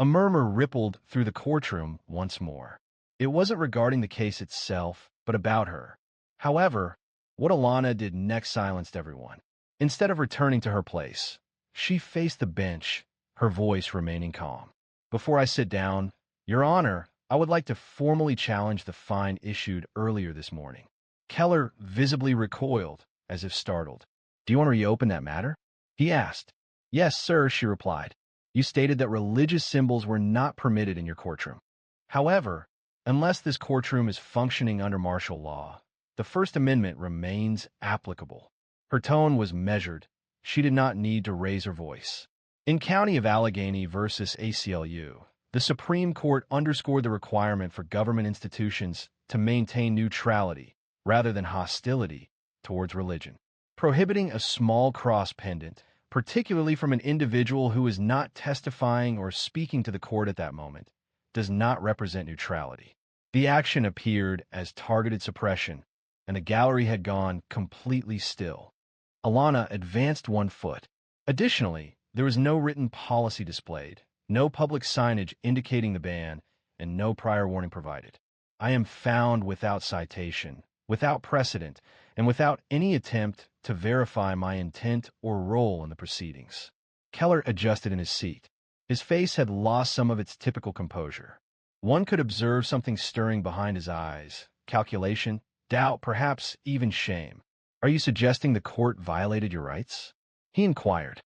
A murmur rippled through the courtroom once more. It wasn't regarding the case itself, but about her. However, what Alana did next silenced everyone. Instead of returning to her place, she faced the bench, her voice remaining calm. Before I sit down, Your Honor, I would like to formally challenge the fine issued earlier this morning. Keller visibly recoiled, as if startled. Do you want to reopen that matter? He asked. Yes, sir, she replied. You stated that religious symbols were not permitted in your courtroom. However, unless this courtroom is functioning under martial law, the First Amendment remains applicable. Her tone was measured. She did not need to raise her voice. In County of Allegheny versus ACLU, the Supreme Court underscored the requirement for government institutions to maintain neutrality rather than hostility towards religion. Prohibiting a small cross pendant, particularly from an individual who is not testifying or speaking to the court at that moment, does not represent neutrality. The action appeared as targeted suppression, and the gallery had gone completely still. Alana advanced 1 foot. Additionally, there was no written policy displayed, no public signage indicating the ban, and no prior warning provided. I am found without citation, without precedent, and without any attempt to verify my intent or role in the proceedings. Keller adjusted in his seat. His face had lost some of its typical composure. One could observe something stirring behind his eyes, calculation, doubt, perhaps even shame. Are you suggesting the court violated your rights? He inquired.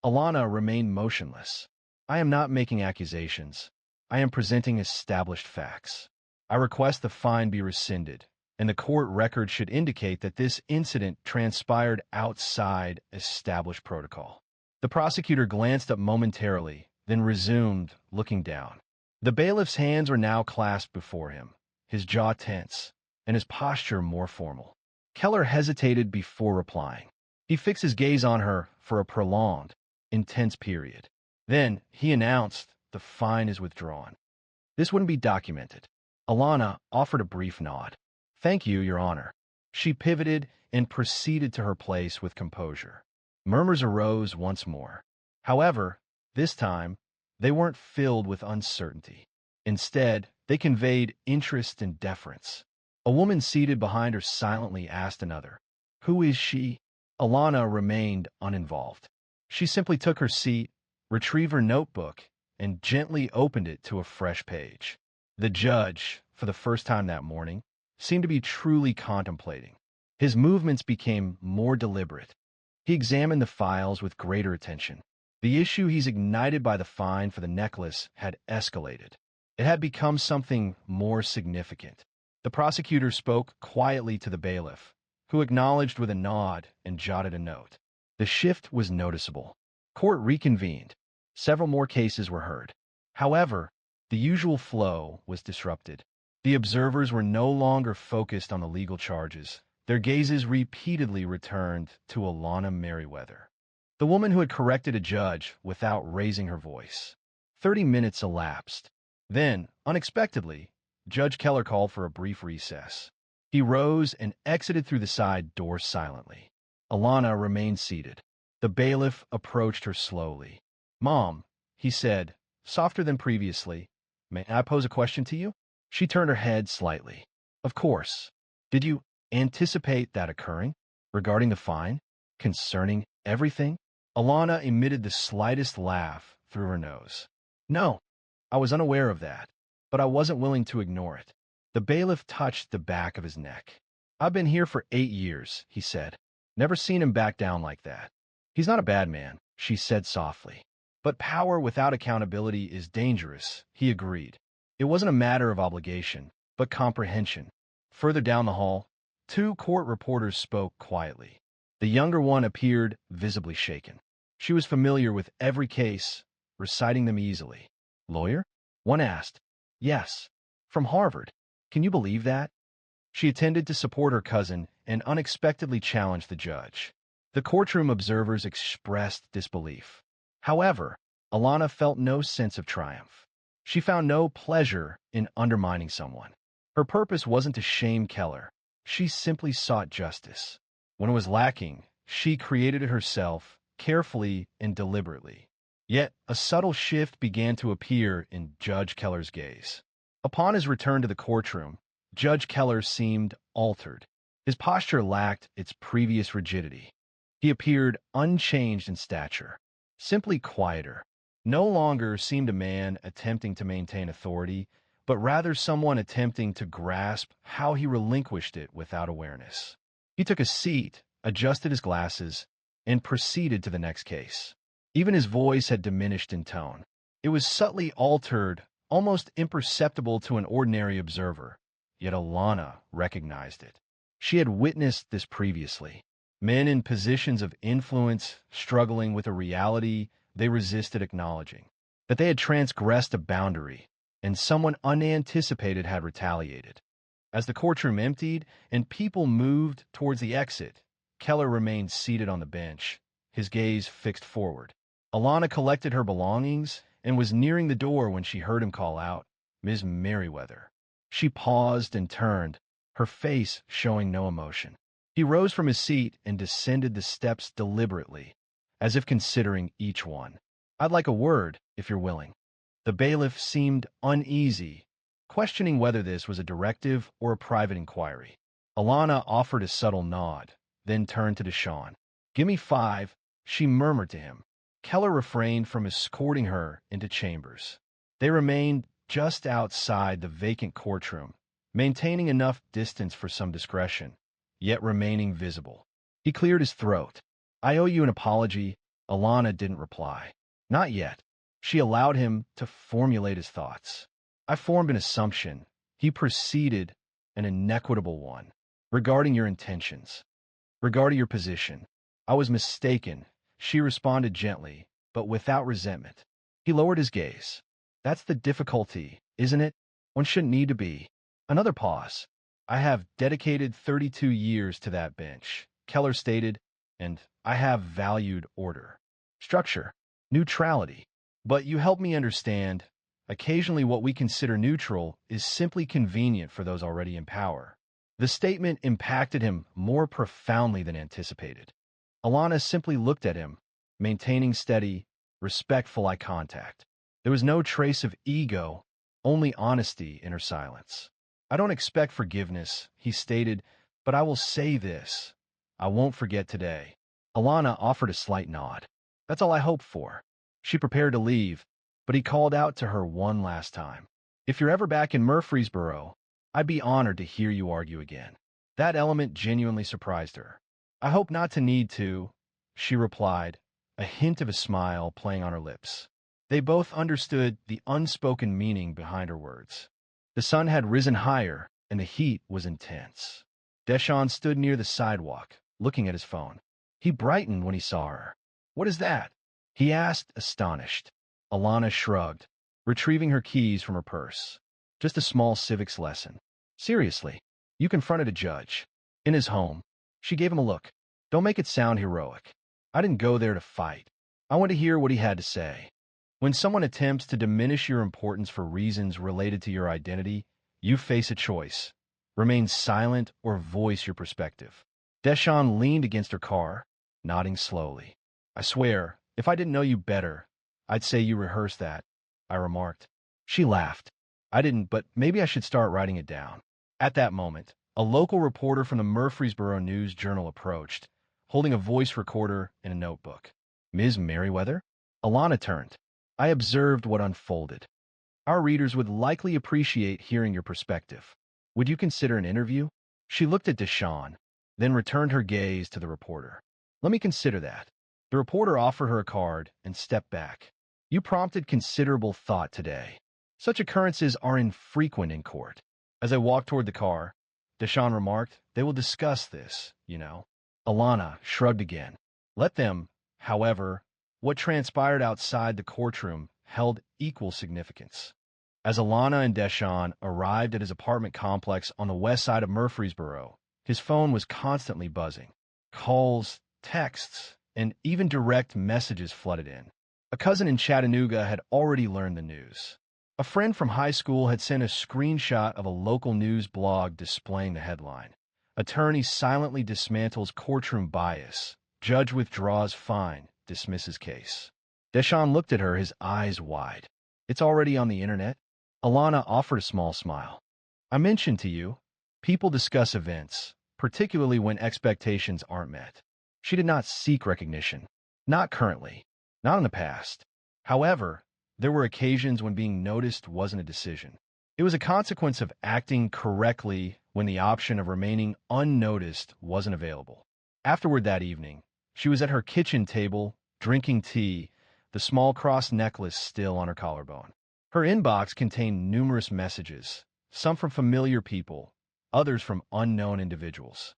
Alana remained motionless. I am not making accusations. I am presenting established facts. I request the fine be rescinded, and the court record should indicate that this incident transpired outside established protocol. The prosecutor glanced up momentarily, then resumed, looking down. The bailiff's hands were now clasped before him, his jaw tense, and his posture more formal. Keller hesitated before replying. He fixed his gaze on her for a prolonged, intense period. Then he announced, the fine is withdrawn. This wouldn't be documented. Alana offered a brief nod. Thank you, Your Honor. She pivoted and proceeded to her place with composure. Murmurs arose once more. However, this time, they weren't filled with uncertainty. Instead, they conveyed interest and deference. A woman seated behind her silently asked another, Who is she? Alana remained uninvolved. She simply took her seat, retrieved her notebook, and gently opened it to a fresh page. The judge, for the first time that morning, seemed to be truly contemplating. His movements became more deliberate. He examined the files with greater attention. The issue he's ignited by the fine for the necklace had escalated. It had become something more significant. The prosecutor spoke quietly to the bailiff, who acknowledged with a nod and jotted a note. The shift was noticeable. Court reconvened. Several more cases were heard. However, the usual flow was disrupted. The observers were no longer focused on the legal charges. Their gazes repeatedly returned to Alana Merriweather, the woman who had corrected a judge without raising her voice. 30 minutes elapsed. Then, unexpectedly, Judge Keller called for a brief recess. He rose and exited through the side door silently. Alana remained seated. The bailiff approached her slowly. "Mom," he said, softer than previously, "may I pose a question to you?" She turned her head slightly. "Of course. Did you anticipate that occurring? Regarding the fine? Concerning everything?" Alana emitted the slightest laugh through her nose. "No, I was unaware of that, but I wasn't willing to ignore it." The bailiff touched the back of his neck. "I've been here for 8 years," he said. "Never seen him back down like that." "He's not a bad man," she said softly. "But power without accountability is dangerous," he agreed. It wasn't a matter of obligation, but comprehension. Further down the hall, 2 court reporters spoke quietly. The younger one appeared visibly shaken. She was familiar with every case, reciting them easily. "Lawyer?" one asked. "Yes, from Harvard. Can you believe that?" She attended to support her cousin and unexpectedly challenged the judge. The courtroom observers expressed disbelief. However, Alana felt no sense of triumph. She found no pleasure in undermining someone. Her purpose wasn't to shame Keller. She simply sought justice. When it was lacking, she created it herself, carefully and deliberately. Yet, a subtle shift began to appear in Judge Keller's gaze. Upon his return to the courtroom, Judge Keller seemed altered. His posture lacked its previous rigidity. He appeared unchanged in stature, simply quieter. No longer seemed a man attempting to maintain authority, but rather someone attempting to grasp how he relinquished it without awareness. He took a seat, adjusted his glasses, and proceeded to the next case. Even his voice had diminished in tone. It was subtly altered, almost imperceptible to an ordinary observer, yet Alana recognized it. She had witnessed this previously. Men in positions of influence struggling with a reality they resisted acknowledging, that they had transgressed a boundary, and someone unanticipated had retaliated. As the courtroom emptied and people moved towards the exit, Keller remained seated on the bench, his gaze fixed forward. Alana collected her belongings and was nearing the door when she heard him call out, "Ms. Merriweather." She paused and turned, her face showing no emotion. He rose from his seat and descended the steps deliberately, as if considering each one. "I'd like a word, if you're willing." The bailiff seemed uneasy, questioning whether this was a directive or a private inquiry. Alana offered a subtle nod, then turned to Deshawn. "Give me 5, she murmured to him. Keller refrained from escorting her into chambers. They remained just outside the vacant courtroom, maintaining enough distance for some discretion, yet remaining visible. He cleared his throat. "I owe you an apology." Alana didn't reply. Not yet. She allowed him to formulate his thoughts. "I formed an assumption," he proceeded, "an inequitable one, regarding your intentions, regarding your position. I was mistaken," she responded gently, but without resentment. He lowered his gaze. "That's the difficulty, isn't it? One shouldn't need to be." Another pause. "I have dedicated 32 years to that bench," Keller stated, "and I have valued order, structure, neutrality. But you help me understand, occasionally what we consider neutral is simply convenient for those already in power." The statement impacted him more profoundly than anticipated. Alana simply looked at him, maintaining steady, respectful eye contact. There was no trace of ego, only honesty in her silence. "I don't expect forgiveness," he stated, "but I will say this. I won't forget today." Alana offered a slight nod. "That's all I hoped for." She prepared to leave, but he called out to her one last time. If you're ever back in Murfreesboro, I'd be honored to hear you argue again. That element genuinely surprised her. I hope not to need to, she replied, a hint of a smile playing on her lips. They both understood the unspoken meaning behind her words. The sun had risen higher, and the heat was intense. Deshawn stood near the sidewalk, looking at his phone. He brightened when he saw her. "What is that?" he asked, astonished. Alana shrugged, retrieving her keys from her purse. "Just a small civics lesson." "Seriously, you confronted a judge. In his home." She gave him a look. "Don't make it sound heroic. I didn't go there to fight. I want to hear what he had to say." When someone attempts to diminish your importance for reasons related to your identity, you face a choice: remain silent or voice your perspective. Deshawn leaned against her car, nodding slowly. "I swear, if I didn't know you better, I'd say you rehearsed that," I remarked. She laughed. "I didn't, but maybe I should start writing it down." At that moment, a local reporter from the Murfreesboro News-Journal approached, holding a voice recorder and a notebook. "Ms. Merriweather?" Alana turned. I observed what unfolded. "Our readers would likely appreciate hearing your perspective. Would you consider an interview?" She looked at Deshawn, then returned her gaze to the reporter. "Let me consider that." The reporter offered her a card and stepped back. "You prompted considerable thought today. Such occurrences are infrequent in court." As I walked toward the car, Deshawn remarked, "They will discuss this, you know." Alana shrugged again. "Let them, however, what transpired outside the courtroom held equal significance." As Alana and Deshawn arrived at his apartment complex on the west side of Murfreesboro, his phone was constantly buzzing. Calls, texts, and even direct messages flooded in. A cousin in Chattanooga had already learned the news. A friend from high school had sent a screenshot of a local news blog displaying the headline: "Attorney silently dismantles courtroom bias. Judge withdraws fine, dismisses case." Deshawn looked at her, his eyes wide. "It's already on the internet?" Alana offered a small smile. "I mentioned to you, people discuss events, particularly when expectations aren't met." She did not seek recognition. Not currently. Not in the past. However, there were occasions when being noticed wasn't a decision. It was a consequence of acting correctly when the option of remaining unnoticed wasn't available. Afterward that evening, she was at her kitchen table, drinking tea, the small cross necklace still on her collarbone. Her inbox contained numerous messages, some from familiar people, others from unknown individuals.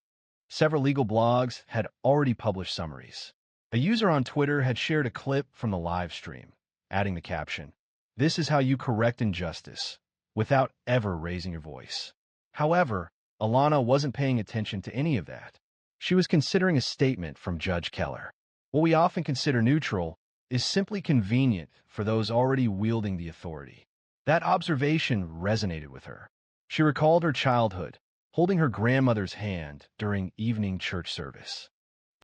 Several legal blogs had already published summaries. A user on Twitter had shared a clip from the live stream, adding the caption, "This is how you correct injustice," without ever raising your voice. However, Alana wasn't paying attention to any of that. She was considering a statement from Judge Keller. What we often consider neutral is simply convenient for those already wielding the authority. That observation resonated with her. She recalled her childhood, holding her grandmother's hand during evening church service.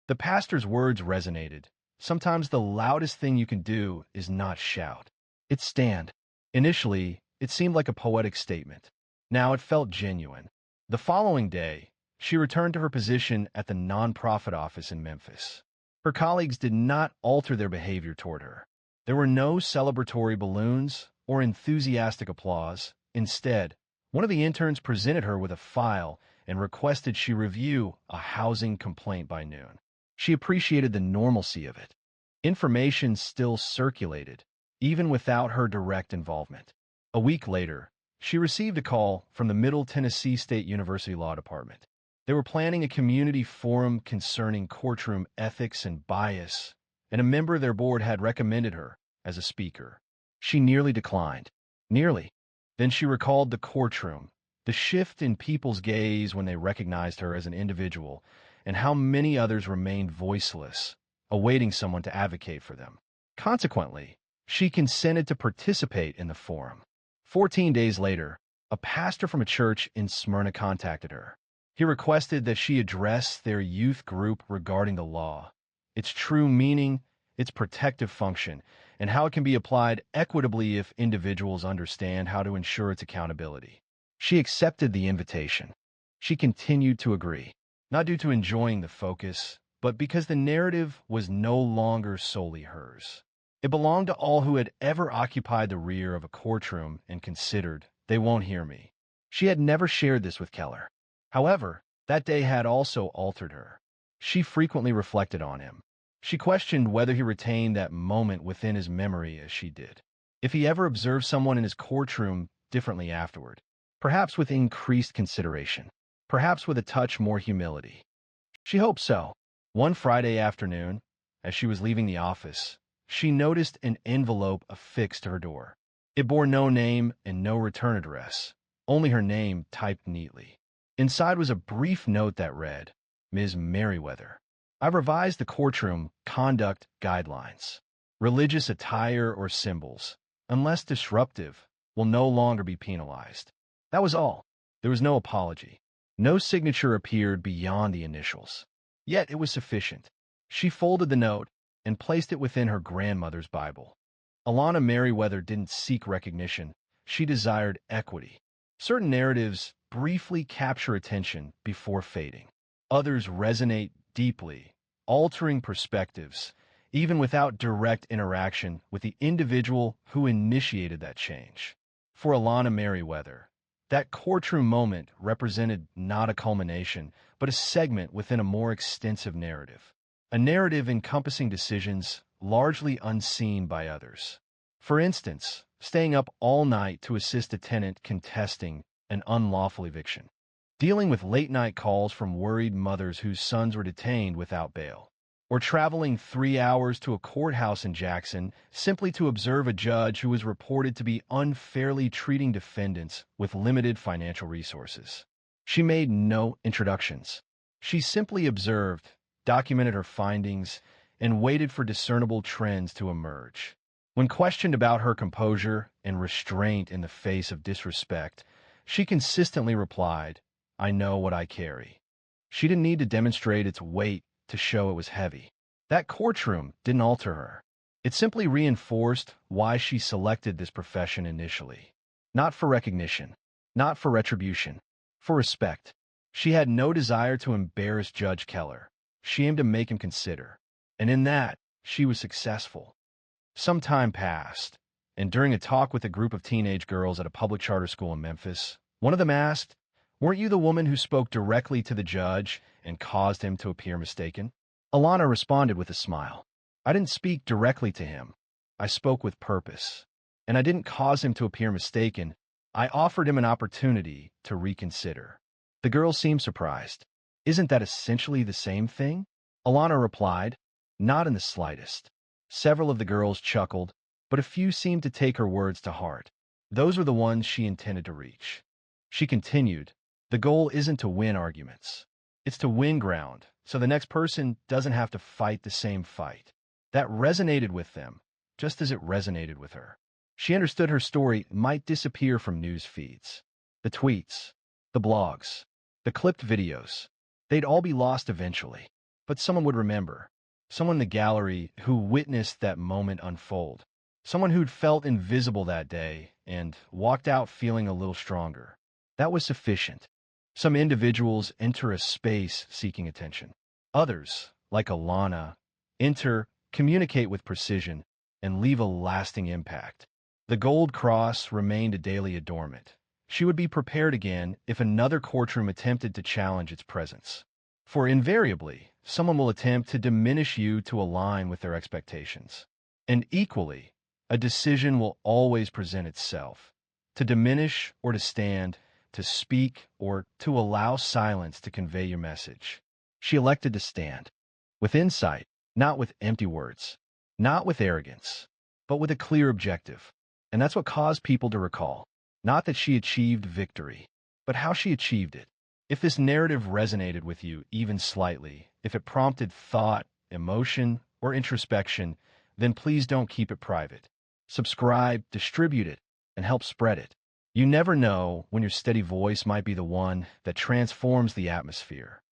The pastor's words resonated. Sometimes the loudest thing you can do is not shout. It's stand. Initially, it seemed like a poetic statement. Now it felt genuine. The following day, she returned to her position at the nonprofit office in Memphis. Her colleagues did not alter their behavior toward her. There were no celebratory balloons or enthusiastic applause. Instead, one of the interns presented her with a file and requested she review a housing complaint by noon. She appreciated the normalcy of it. Information still circulated, even without her direct involvement. A week later, she received a call from the Middle Tennessee State University Law Department. They were planning a community forum concerning courtroom ethics and bias, and a member of their board had recommended her as a speaker. She nearly declined. Nearly. Then she recalled the courtroom, the shift in people's gaze when they recognized her as an individual, and how many others remained voiceless, awaiting someone to advocate for them. Consequently, she consented to participate in the forum. 14 days later, a pastor from a church in Smyrna contacted her. He requested that she address their youth group regarding the law, its true meaning, its protective function, and how it can be applied equitably if individuals understand how to ensure its accountability. She accepted the invitation. She continued to agree, not due to enjoying the focus, but because the narrative was no longer solely hers. It belonged to all who had ever occupied the rear of a courtroom and considered They won't hear me. She had never shared this with Keller. However, that day had also altered her. She frequently reflected on him. She questioned whether he retained that moment within his memory as she did. If he ever observed someone in his courtroom differently afterward, perhaps with increased consideration, perhaps with a touch more humility. She hoped so. One Friday afternoon, as she was leaving the office, she noticed an envelope affixed to her door. It bore no name and no return address, only her name typed neatly. Inside was a brief note that read, Ms. Merriweather, I've revised the courtroom conduct guidelines. Religious attire or symbols, unless disruptive, will no longer be penalized. That was all. There was no apology. No signature appeared beyond the initials. Yet it was sufficient. She folded the note and placed it within her grandmother's Bible. Alana Merriweather didn't seek recognition. She desired equity. Certain narratives briefly capture attention before fading. Others resonate deeply, altering perspectives, even without direct interaction with the individual who initiated that change. For Alana Merriweather, that courtroom moment represented not a culmination, but a segment within a more extensive narrative. A narrative encompassing decisions largely unseen by others. For instance, staying up all night to assist a tenant contesting an unlawful eviction. Dealing with late-night calls from worried mothers whose sons were detained without bail. Or traveling 3 hours to a courthouse in Jackson simply to observe a judge who was reported to be unfairly treating defendants with limited financial resources. She made no introductions. She simply observed, documented her findings, and waited for discernible trends to emerge. When questioned about her composure and restraint in the face of disrespect, she consistently replied, I know what I carry. She didn't need to demonstrate its weight to show it was heavy. That courtroom didn't alter her. It simply reinforced why she selected this profession initially. Not for recognition, not for retribution, for respect. She had no desire to embarrass Judge Keller. She aimed to make him consider. And in that, she was successful. Some time passed, and during a talk with a group of teenage girls at a public charter school in Memphis, one of them asked, Weren't you the woman who spoke directly to the judge and caused him to appear mistaken? Alana responded with a smile. I didn't speak directly to him. I spoke with purpose. And I didn't cause him to appear mistaken. I offered him an opportunity to reconsider. The girls seemed surprised. Isn't that essentially the same thing? Alana replied, Not in the slightest. Several of the girls chuckled, but a few seemed to take her words to heart. Those were the ones she intended to reach. She continued, The goal isn't to win arguments. It's to win ground, so the next person doesn't have to fight the same fight. That resonated with them, just as it resonated with her. She understood her story might disappear from news feeds. The tweets, the blogs, the clipped videos, they'd all be lost eventually. But someone would remember. Someone in the gallery who witnessed that moment unfold. Someone who'd felt invisible that day and walked out feeling a little stronger. That was sufficient. Some individuals enter a space seeking attention. Others, like Alana, enter, communicate with precision, and leave a lasting impact. The gold cross remained a daily adornment. She would be prepared again if another courtroom attempted to challenge its presence. For invariably, someone will attempt to diminish you to align with their expectations. And equally, a decision will always present itself, to diminish or to stand, to speak or to allow silence to convey your message. She elected to stand, with insight, not with empty words, not with arrogance, but with a clear objective. And that's what caused people to recall, not that she achieved victory, but how she achieved it. If this narrative resonated with you even slightly, if it prompted thought, emotion, or introspection, then please don't keep it private. Subscribe, distribute it, and help spread it. You never know when your steady voice might be the one that transforms the atmosphere.